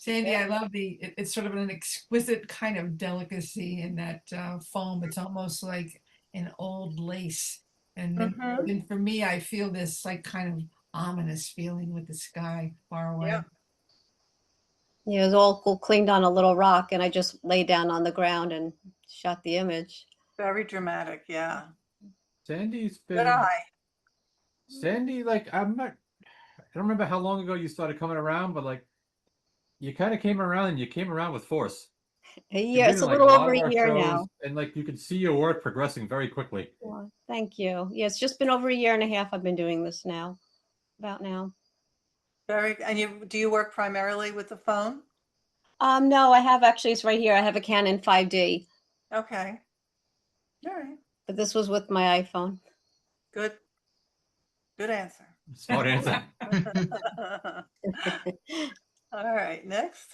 Sandy, I love it's sort of an exquisite kind of delicacy in that foam. It's almost like an old lace. And for me, I feel this like kind of ominous feeling with the sky far away. Yeah. Yeah, it was all cool, cleaned on a little rock, and I just laid down on the ground and shot the image. Very dramatic, yeah. Sandy's Good been eye. Sandy, like I don't remember how long ago you started coming around, but like you kind of came around and you came around with force. Yeah, it's a little over a year now. And like you can see your work progressing very quickly. Well, thank you. Yeah, it's just been over a year and a half I've been doing this now. About now. And do you work primarily with the phone? No, I have actually, it's right here. I have a Canon 5D. Okay. All right. But this was with my iPhone. Good answer. Smart answer. All right, next.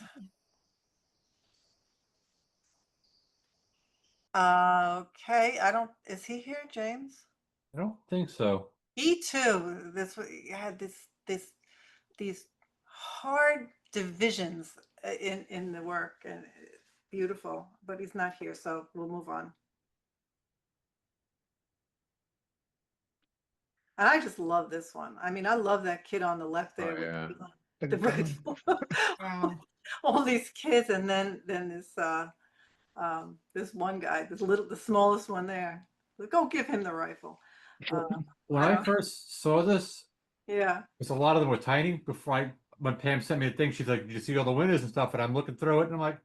Okay, is he here, James? I don't think so. He too. Had these hard divisions in the work, and beautiful, but he's not here, so we'll move on. And I just love this one. I mean, I love that kid on the left there. Wow. All these kids, and then this one guy, the smallest one there. Go give him the rifle. When I first saw this, yeah, because a lot of them were tiny. When Pam sent me the thing, she's like, "Did you see all the winners and stuff?" And I'm looking through it, and I'm like,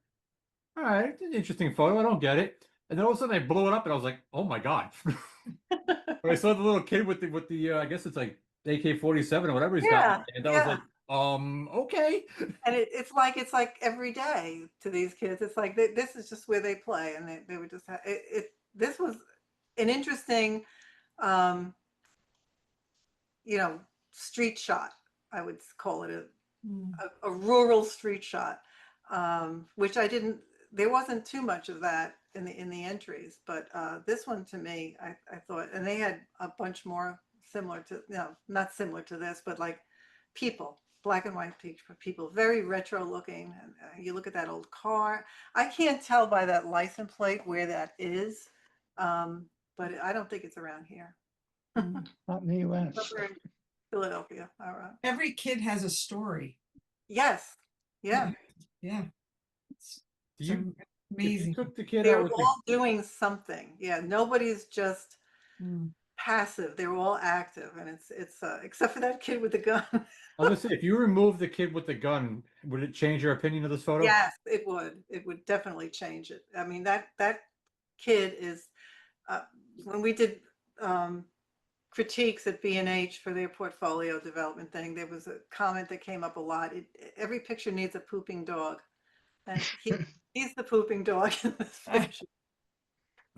"All right, it's an interesting photo. I don't get it." And then all of a sudden, I blew it up, and I was like, "Oh my god!" When I saw the little kid with the I guess it's like AK-47 or whatever he's got, and I was like, okay. And it's like every day to these kids. It's like this is just where they play, and they would just have it. This was an interesting, street shot. I would call it a rural street shot, which there wasn't too much of that in the entries, but this one to me, I thought, and they had a bunch more similar to, not similar to this, but like people, black and white people, very retro looking. And you look at that old car. I can't tell by that license plate where that is, but I don't think it's around here. Not in the US. Philadelphia. All right. Every kid has a story. Yes. Yeah. Yeah. You amazing. took the kid They're out with all doing something. Yeah. Nobody's just passive. They're all active, and it's except for that kid with the gun. I was gonna say, if you remove the kid with the gun, would it change your opinion of this photo? Yes, it would. It would definitely change it. I mean, that kid is. When we did critiques at B&H for their portfolio development thing, there was a comment that came up a lot. Every picture needs a pooping dog, and he's the pooping dog in this picture.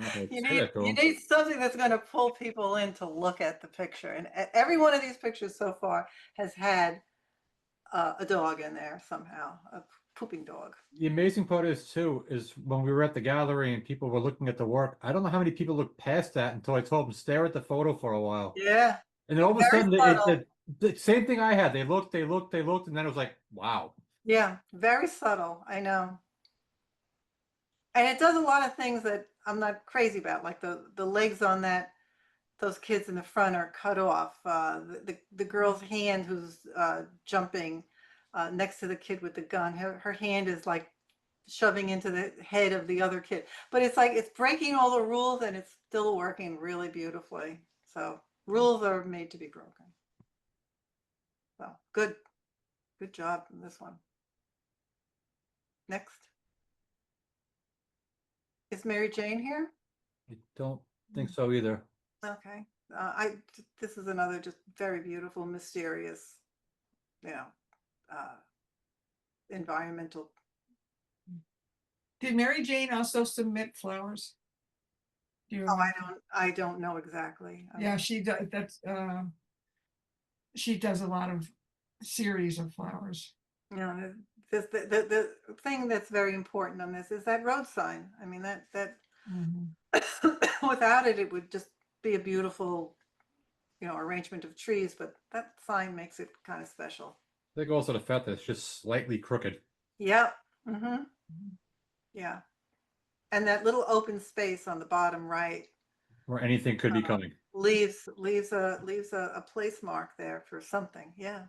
Okay, You need something that's going to pull people in to look at the picture, and every one of these pictures so far has had a dog in there somehow, pooping dog. The amazing part is too, is when we were at the gallery and people were looking at the work, I don't know how many people looked past that until I told them stare at the photo for a while. Yeah. And then all of a Very sudden, subtle. the same thing I had. They looked, and then it was like, wow. Yeah, very subtle. I know. And it does a lot of things that I'm not crazy about, like the legs on those kids in the front are cut off. The girl's hand who's jumping next to the kid with the gun, her hand is like shoving into the head of the other kid. But it's like it's breaking all the rules and it's still working really beautifully. So rules are made to be broken. So good job in this one. Next. Is Mary Jane here? I don't think so either. Okay. This is another just very beautiful, mysterious, environmental. Did Mary Jane also submit flowers? Do you Oh, remember? I don't know exactly. Yeah, she does. She does a lot of series of flowers. The thing that's very important on this is that road sign. I mean, that without it, it would just be a beautiful, arrangement of trees, but that sign makes it kind of special. I think also the fact that it's just slightly crooked. Yep. Mm-hmm. Yeah. And that little open space on the bottom right Where anything could be coming. leaves a place mark there for something. Yeah.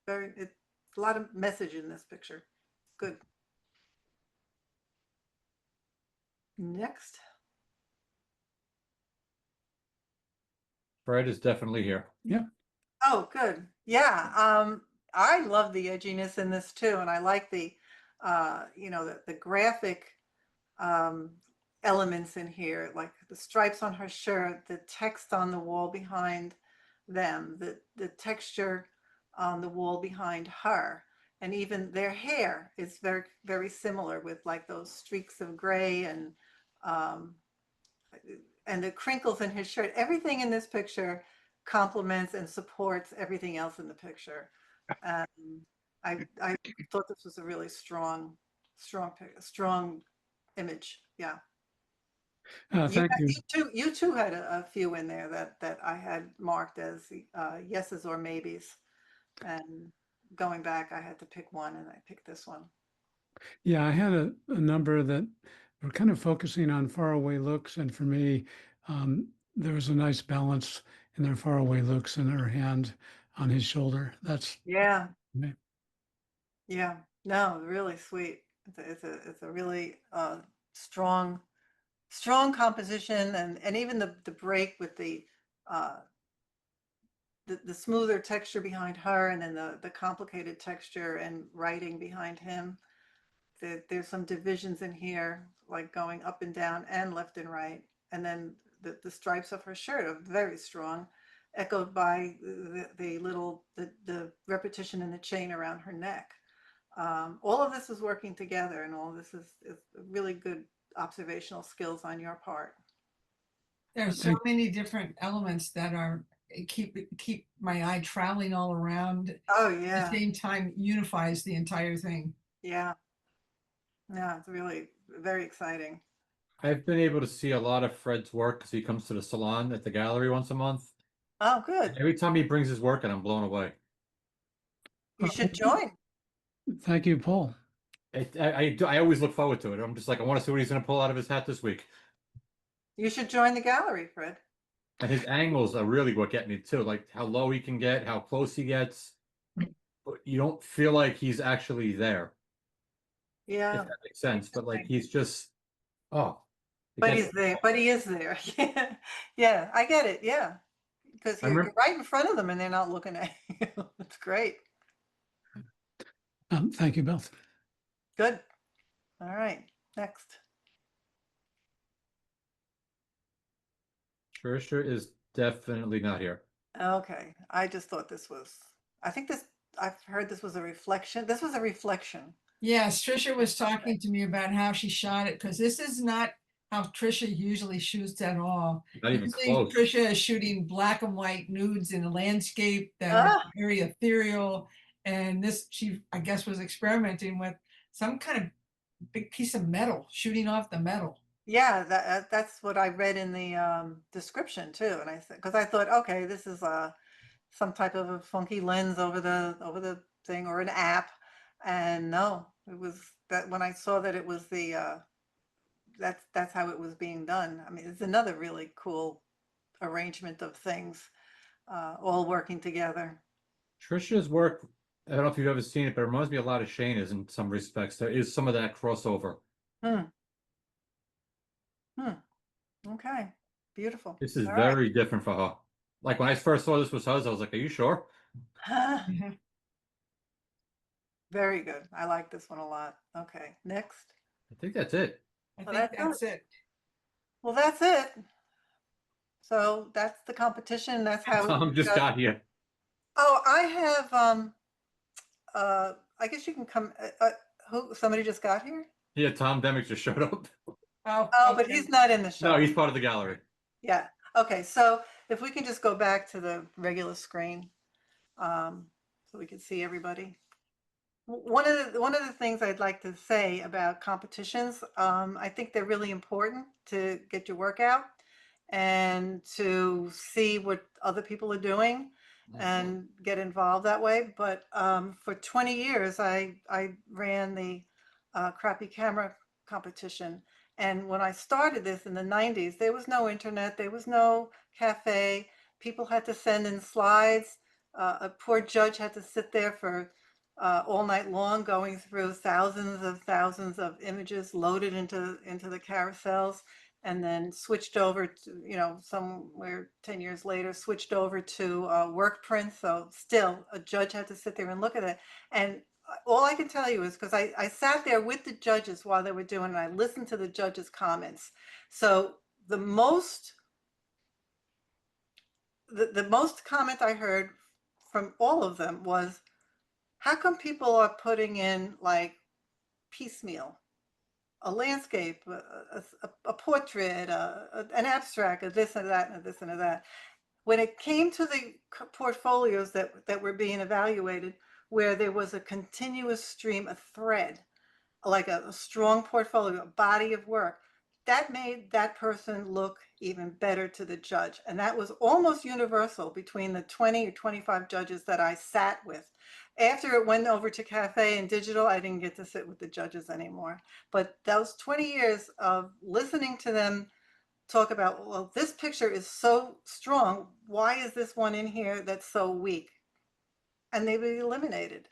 It's a lot of message in this picture. Good. Next. Fred is definitely here. Yeah. Oh, good. Yeah. I love the edginess in this too, and I like the the graphic elements in here, like the stripes on her shirt, the text on the wall behind them, the texture on the wall behind her, and even their hair is very, very similar with like those streaks of gray and the crinkles in his shirt. Everything in this picture complements and supports everything else in the picture. I thought this was a really strong image. Yeah. Thank you. You too had a few in there that I had marked as yeses or maybes, and going back, I had to pick one, and I picked this one. Yeah, I had a number that were kind of focusing on faraway looks, and for me, there was a nice balance in their faraway looks and her hand on his shoulder. That's yeah, me. Yeah. No, really sweet. It's a really strong composition, and even the break with the smoother texture behind her, and then the complicated texture and writing behind him. There's some divisions in here, like going up and down and left and right. And then the stripes of her shirt are very strong, echoed by the repetition in the chain around her neck. All of this is working together, and all this is really good observational skills on your part. There's so many different elements that are keep my eye traveling all around. Oh yeah. At the same time, unifies the entire thing. Yeah. Yeah, it's really very exciting. I've been able to see a lot of Fred's work because he comes to the salon at the gallery once a month. Oh, good. Every time he brings his work in, I'm blown away. You should join. Thank you, Paul. I always look forward to it. I'm just like, I want to see what he's going to pull out of his hat this week. You should join the gallery, Fred. And his angles are really what get me too, like how low he can get, how close he gets. But you don't feel like he's actually there. Yeah. If that makes sense. But like he's just, oh. But he's there. But he is there. Yeah. Yeah, I get it. Yeah. Because you're right in front of them and they're not looking at you. It's great. Thank you both. Good. All right. Next. Trisha is definitely not here. Okay. I just thought I've heard this was a reflection. This was a reflection. Yes, Trisha was talking to me about how she shot it, because this is not how Trisha usually shoots at all. Not even Usually close. Trisha is shooting black and white nudes in a landscape that are very ethereal And this, she, I guess, was experimenting with some kind of big piece of metal shooting off the metal. Yeah, that's what I read in the description too. And I said, because I thought, okay, this is some type of a funky lens over the thing or an app. And no, it was that when I saw that it was the that's how it was being done. I mean, it's another really cool arrangement of things all working together. Trisha's work, I don't know if you've ever seen it, but it reminds me a lot of Shayna's in some respects. There is some of that crossover. Okay, beautiful. This is All right. very different for her. Like when I first saw this was hers, I was like, are you sure? Very good. I like this one a lot. Okay, next. I think that's it. I Well, think that's that's it. Well, that's it. So that's the competition. That's how. Tom just got here. Oh, I have. I guess you can come. Who? Somebody just got here. Yeah, Tom Demick just showed up. Oh, but he's not in the show. No, he's part of the gallery. Yeah. Okay. So if we can just go back to the screen, so we can see everybody. One of the things I'd like to say about competitions, I think they're really important to get your work out and to see what other people are doing and get involved that way. But for 20 years, I ran the crappy camera competition. And when I started this in the 90s, there was no internet, there was no cafe. People had to send in slides. A poor judge had to sit there for all night long going through thousands of images loaded into the carousels, and then switched over to, you know, somewhere 10 years later, switched over to work prints. So still a judge had to sit there and look at it. And all I can tell you is because I sat there with the judges while they were doing it, and I listened to the judges' comments. So the most comment I heard from all of them was, how come people are putting in like piecemeal, a landscape, a portrait, an abstract, a this and that, and a this and a that? When it came to the portfolios that were being evaluated, where there was a continuous stream, a thread, like a strong portfolio, a body of work, that made that person look even better to the judge. And that was almost universal between the 20 or 25 judges that I sat with. After it went over to cafe and digital, I didn't get to sit with the judges anymore. But those 20 years of listening to them talk about, well, this picture is so strong, why is this one in here that's so weak? And they were eliminated.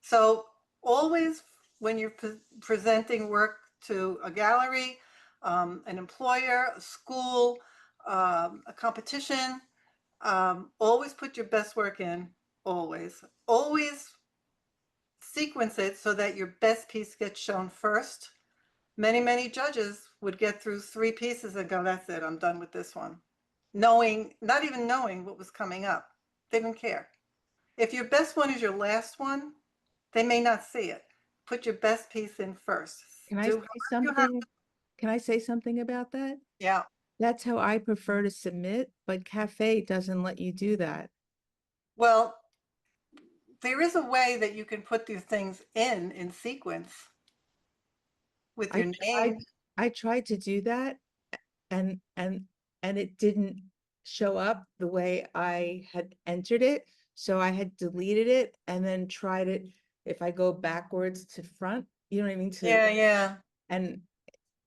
So always when you're presenting work to a gallery, an employer, a school, a competition, always put your best work in, always sequence it so that your best piece gets shown first. Many judges would get through 3 pieces and go, that's it, I'm done with this one. Not even knowing what was coming up. They didn't care. If your best one is your last one, they may not see it. Put your best piece in first. Can I say something? Can I say something about that? Yeah. That's how I prefer to submit, but Cafe doesn't let you do that. Well, there is a way that you can put these things in sequence with your name. I tried to do that and it didn't show up the way I had entered it. So I had deleted it and then tried it. If I go backwards to front, you know what I mean? Yeah. And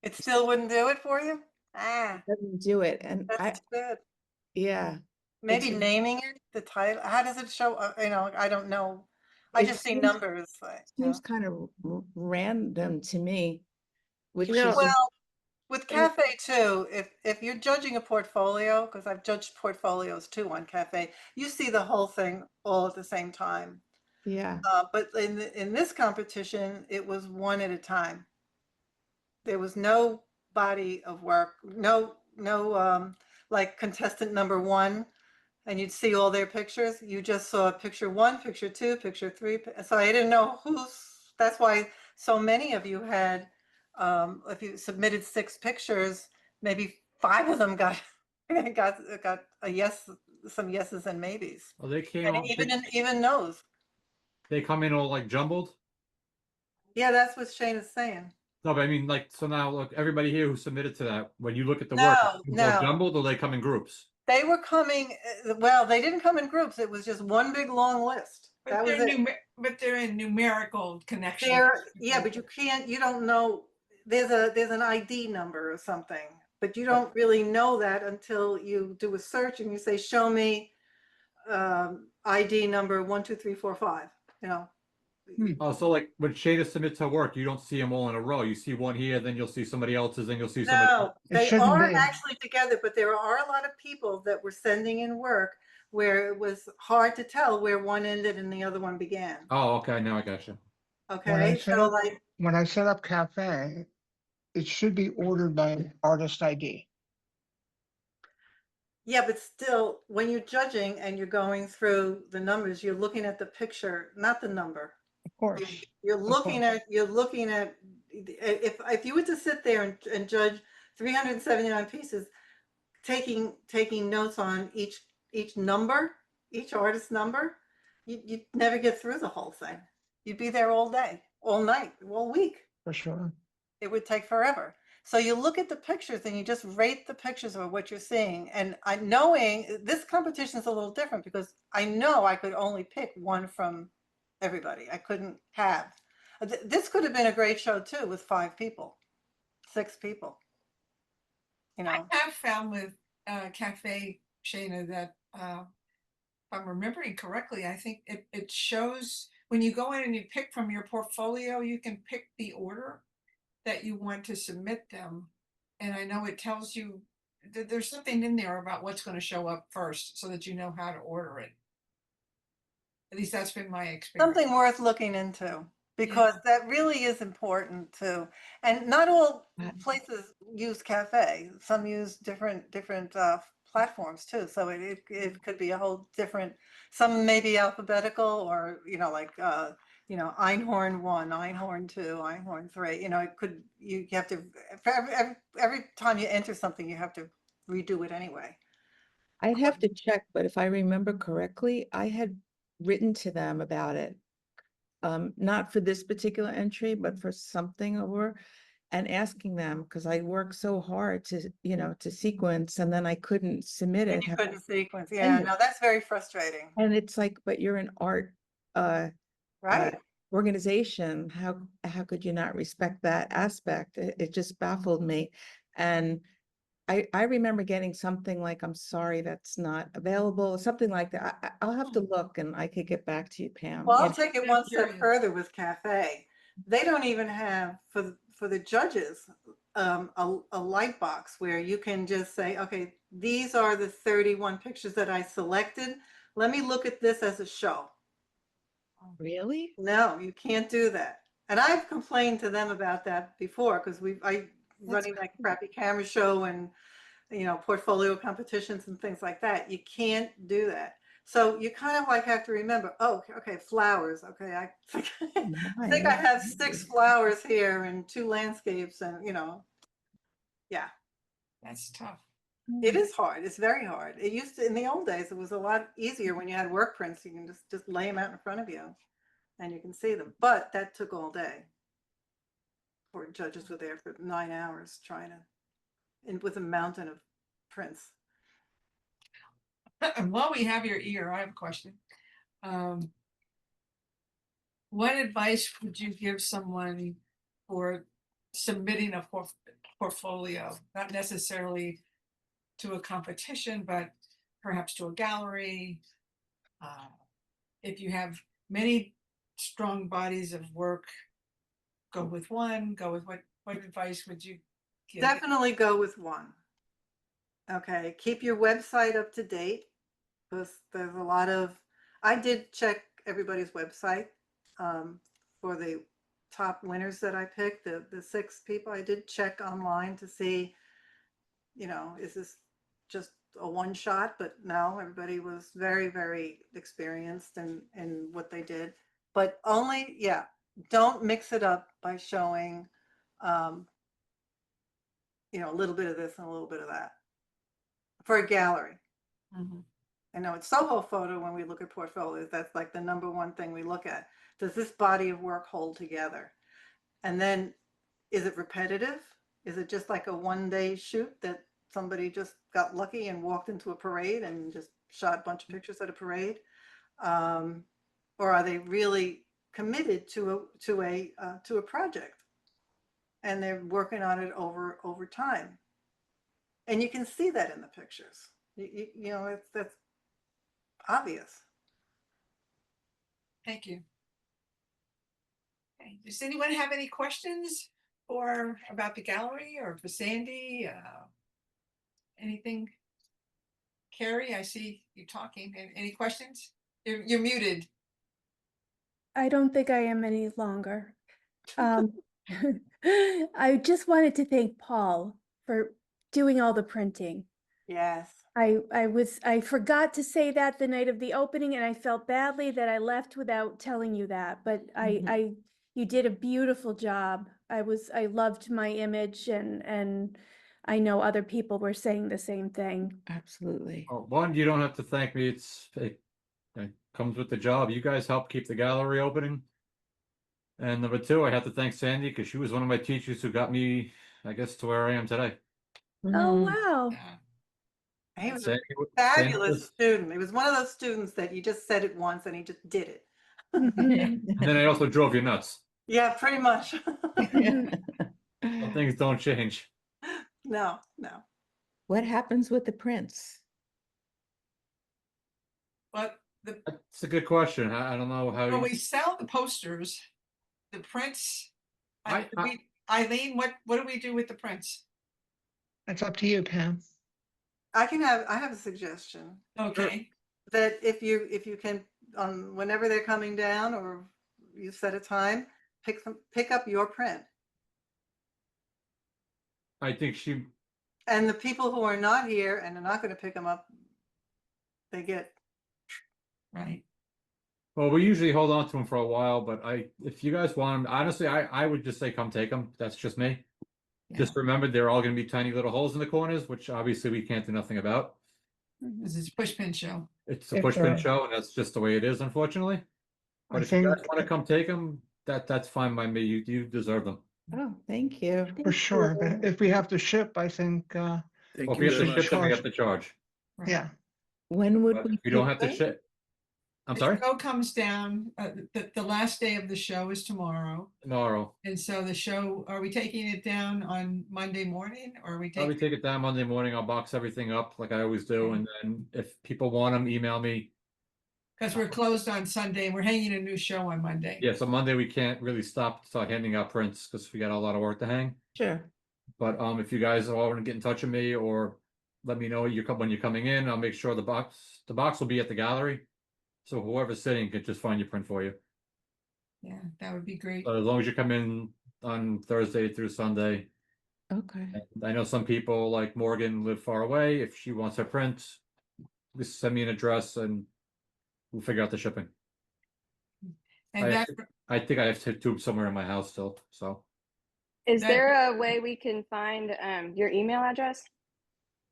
it still wouldn't do it for you? It doesn't do it. And that's good. Yeah. Maybe naming it, the title. How does it show? You know, I don't know. I just see numbers. Seems kind of random to me. Which well, with Cafe too, if you're judging a portfolio, because I've judged portfolios too on Cafe, you see the whole thing all at the same time. Yeah. But in this competition, it was one at a time. There was no body of work, no like contestant number 1, and you'd see all their pictures. You just saw picture 1, picture 2, picture 3. So I didn't know that's why so many of you had, if you submitted 6 pictures, maybe 5 of them got a yes, some yeses and maybes. Well, they came and up. even no's. they come in all like jumbled. Yeah, that's what Shane is saying. No, but I mean, like, so now look, everybody here who submitted to that, when you look at the No, work, it's all no. jumbled or they come in groups? They were coming, well, they didn't come in groups. It was just one big long list. That was it. But they're in numerical connection. Yeah, but you don't know, there's an ID number or something, but you don't really know that until you do a search and you say, show me ID number 1, 2, 3, 4, 5, you know. Oh, so like when Shayna submits her work, you don't see them all in a row. You see one here, then you'll see somebody else's, then you'll see somebody No, else. they are actually together, but there are a lot of people that were sending in work where it was hard to tell where one ended and the other one began. Oh, okay, now I got you. Okay, so like, when I set up Cafe, it should be ordered by artist ID. yeah, but still, when you're judging and you're going through the numbers, you're looking at the picture, not the number. Of course. You're looking at if you were to sit there and judge 379 pieces, taking notes on each number, each artist number, you'd never get through the whole thing. You'd be there all day, all night, all week. For sure. It would take forever. So you look at the pictures and you just rate the pictures of what you're seeing. And knowing this competition is a little different because I know I could only pick one from everybody. I couldn't have. This could have been a great show too with 5 people, 6 people. You know, I have found with Cafe, Shayna, that if I'm remembering correctly, I think it shows when you go in and you pick from your portfolio, you can pick the order that you want to submit them. And I know it tells you that there's something in there about what's going to show up first so that you know how to order it. At least that's been my experience. something worth looking into because that really is important too. And not all places use Cafe. Some use different platforms too. So it could be a whole different, some may be alphabetical or, you know, like, you know, Einhorn 1, Einhorn 2, Einhorn 3, you know, it could, you have to, every time you enter something, you have to redo it anyway. I'd have to check, but if I remember correctly, I had written to them about it. Not for this particular entry, but for something over and asking them, because I worked so hard to, you know, to sequence and then I couldn't submit it. You couldn't sequence. Yeah, no, that's very frustrating. And it's like, but you're an art right organization. How could you not respect that aspect? It just baffled me. And I remember getting something like, I'm sorry, that's not available, something like that. I'll have to look and I could get back to you, Pam. Well, I'll take it one step further with Cafe. They don't even have for the judges a light box where you can just say, okay, these are the 31 pictures that I selected. Let me look at this as a show. Really? No, you can't do that. And I've complained to them about that before because I running that crappy camera show and, you know, portfolio competitions and things like that. You can't do that. So you kind of like have to remember, oh, okay, flowers. Okay, I think I have 6 flowers here and 2 landscapes and, you know, yeah. That's tough. It is hard. It's very hard. It used to, in the old days, it was a lot easier when you had work prints. You can just lay them out in front of you and you can see them. But that took all day. Poor judges were there for 9 hours trying to, and with a mountain of prints. While we have your ear, I have a question. What advice would you give someone for submitting a portfolio, not necessarily to a competition, but perhaps to a gallery? If you have many strong bodies of work, go with one, go with what advice would you give? Definitely go with one. Okay, keep your website up to date because there's a lot of, I did check everybody's website for the top winners that I picked, the 6 people. I did check online to see, you know, is this just a one shot? But no, everybody was very, very experienced in what they did. But only, yeah, don't mix it up by showing, you know, a little bit of this and a little bit of that for a gallery. I know it's Soho photo when we look at portfolios, that's like the number one thing we look at. Does this body of work hold together? And then, is it repetitive? Is it just like a one-day shoot that somebody just got lucky and walked into a parade and just shot a bunch of pictures at a parade? Or are they really committed to a project? And they're working on it over time. And you can see that in the pictures. You know, that's obvious. Thank you. Okay. Does anyone have any questions or about the gallery or for Sandy? Anything? Carrie, I see you talking. Any questions? You're muted. I don't think I am any longer. I just wanted to thank Paul for doing all the printing. Yes. I forgot to say that the night of the opening, and I felt badly that I left without telling you that, but you did a beautiful job. I loved my image, and I know other people were saying the same thing. Absolutely. Oh, one, you don't have to thank me. It comes with the job. You guys help keep the gallery opening. And number two, I have to thank Sandy because she was one of my teachers who got me, I guess, to where I am today. Oh, wow. He was Sandy, a fabulous was- student. He was one of those students that you just said it once and he just did it. and then I also drove you nuts. Yeah, pretty much. Some things don't change. No. What happens with the prints? But It's a good question. I don't know how when you. we sell the posters, the prints, I- Eileen, what do we do with the prints? That's up to you, Pam. I have a suggestion. Okay. That if you can, whenever they're coming down or you set a time, pick up your print. I think she. And the people who are not here and are not going to pick them up, they get. Right. Well, we usually hold on to them for a while, but if you guys want them, honestly, I would just say come take them. That's just me. Just remember, they're all going to be tiny little holes in the corners, which obviously we can't do nothing about. This is push pin show. It's a push pin show, and that's just the way it is, unfortunately. But I if you guys think want to come take them, that's fine by me. You deserve them. Oh, thank you. for sure, but if we have to ship, I think, Well, Thank if you we have very to much. ship them, we have to charge. yeah. When would But we? if you don't pick have to them? ship. I'm The sorry? show comes down, the last day of the show is tomorrow. Tomorrow. And so the show, are we taking it down on Monday morning or are we Probably taking? take it down Monday morning. I'll box everything up like I always do. And then if people want them, email me. Because we're closed on Sunday and we're hanging a new show on Monday. Yeah, so Monday we can't really start handing out prints because we got a lot of work to hang. Sure. But if you guys all want to get in touch with me or let me know when you're coming in, I'll make sure the box will be at the gallery. So whoever's sitting can just find your print for you. Yeah, that would be great. But as long as you come in on Thursday through Sunday. Okay. And I know some people like Morgan live far away. If she wants her print, just send me an address and we'll figure out the shipping. And I think I have tubes somewhere in my house still. So Is there a way we can find your email address?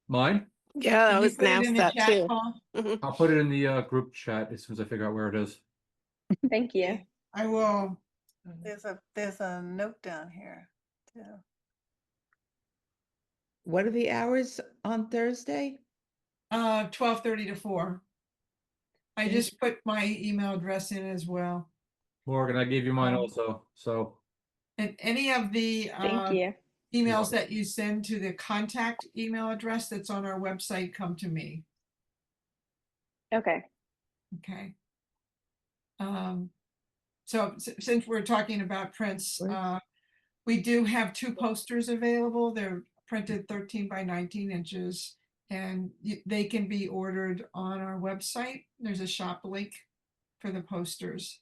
mine? Yeah, I Can you was put it gonna in ask the that chat, too. Paul? I'll put it in the group chat as soon as I figure out where it is. Thank you. I will. There's a note down here too. What are the hours on Thursday? 12:30 to 4. I Thank just put my email address in as well. Morgan, I gave you mine also. So And any of the Thank you. emails that you send to the contact email address that's on our website come to me. Okay. Okay. So since we're talking about prints, we do have 2 posters available. They're printed 13 by 19 inches and they can be ordered on our website. There's a shop link for the posters.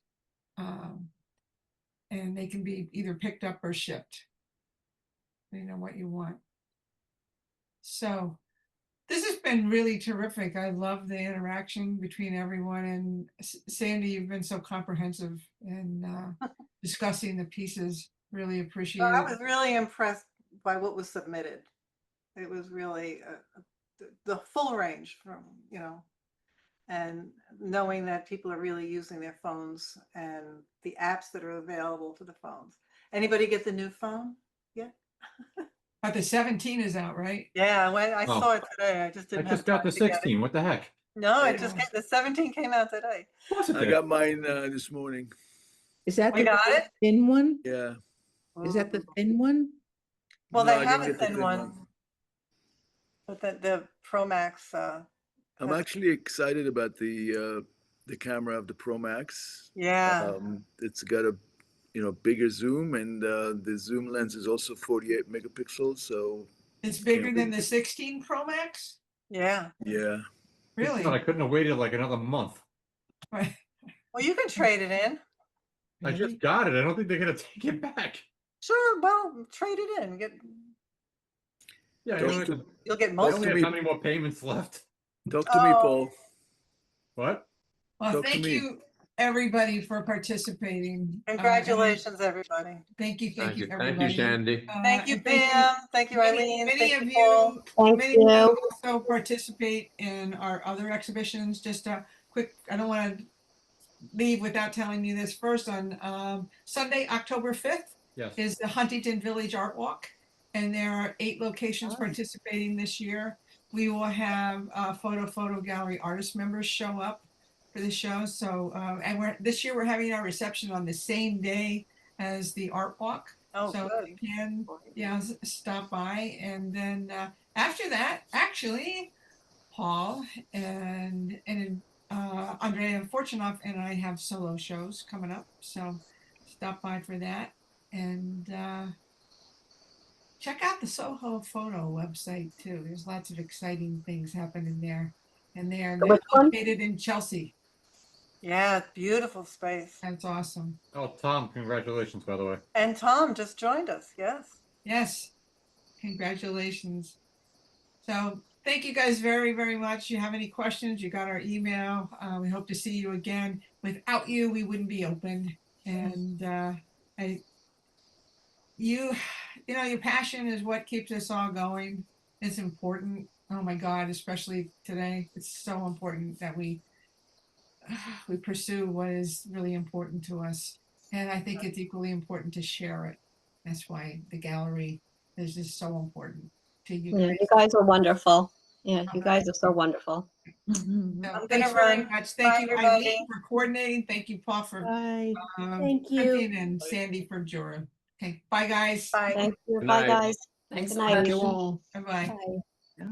And they can be either picked up or shipped. You know what you want. So this has been really terrific. I love the interaction between everyone, and Sandy, you've been so comprehensive in discussing the pieces. Really appreciate I it. was really impressed by what was submitted. It was really the full range from, and knowing that people are really using their phones and the apps that are available to the phones. Anybody get the new phone? Yeah. But the 17 is out, right? Yeah, when I Oh. saw it today, I just I didn't have just got time the to get it. 16. What the heck? No, it just the 17 came out today. Of course it I did. got mine this morning. Is that We the got it? thin one? Yeah. Is that the thin one? Well, No, they I have didn't a get the thin thin one, but the Pro Max. I'm actually excited about the camera of the Pro Max. Yeah. It's got a bigger zoom, and the zoom lens is also 48 megapixels. So It's bigger can't than wait. the 16 Pro Max? Yeah. Yeah. Really? I couldn't have waited like another month. Right. Well, you can trade it in. I just got it. I don't think they're gonna take it back. Sure. Well, trade it in. Yeah, Talk you to- You'll get I most only of have it. how many more payments left? Talk to me, Oh. Paul. What? Well, Talk to thank me. you, everybody, for participating. Congratulations, everybody. Thank you, Thank you, everybody. Sandy. Thank you, And Pam. Thank you, many- Eileen. Many Thank of you, you, Paul. many of you also participate in our other exhibitions. Just a quick, I don't want to leave without telling you this first. On Sunday, October 5th Yes. is the Huntington Village Art Walk, and there are 8 locations participating this year. We will have photo gallery artist members show up for the show. So and this year we're having our reception on the same day as the art walk. Oh, so good. you can stop by, and then after that, actually, Paul and Andrea Fortunoff and I have solo shows coming up, so stop by for that, and check out the Soho Photo website too. There's lots of exciting things happening there, and they're Which one? located in Chelsea. Yeah, beautiful space. That's awesome. Oh, Tom, congratulations, by the way. And Tom just joined us. Yes. Yes, congratulations. So thank you guys very, very much. You have any questions, you got our email. We hope to see you again. Without you, we wouldn't be open. And your passion is what keeps us all going. It's important. Oh my God, especially today. It's so important that we pursue what is really important to us. And I think it's equally important to share it. That's why the gallery is just so important to you Yeah, guys. you guys are wonderful. Yeah, you guys are so wonderful. So I'm thanks gonna very run. much. Thank Bye, you, everybody. Eileen, for coordinating. Thank you, Paul, for Bye. Thank you. Cynthia and Sandy for Juror. Okay, bye, guys. Bye. Thank you. Good Bye, night. guys. Thanks Good so night. Thank much. you all. Bye-bye. Bye. Yeah.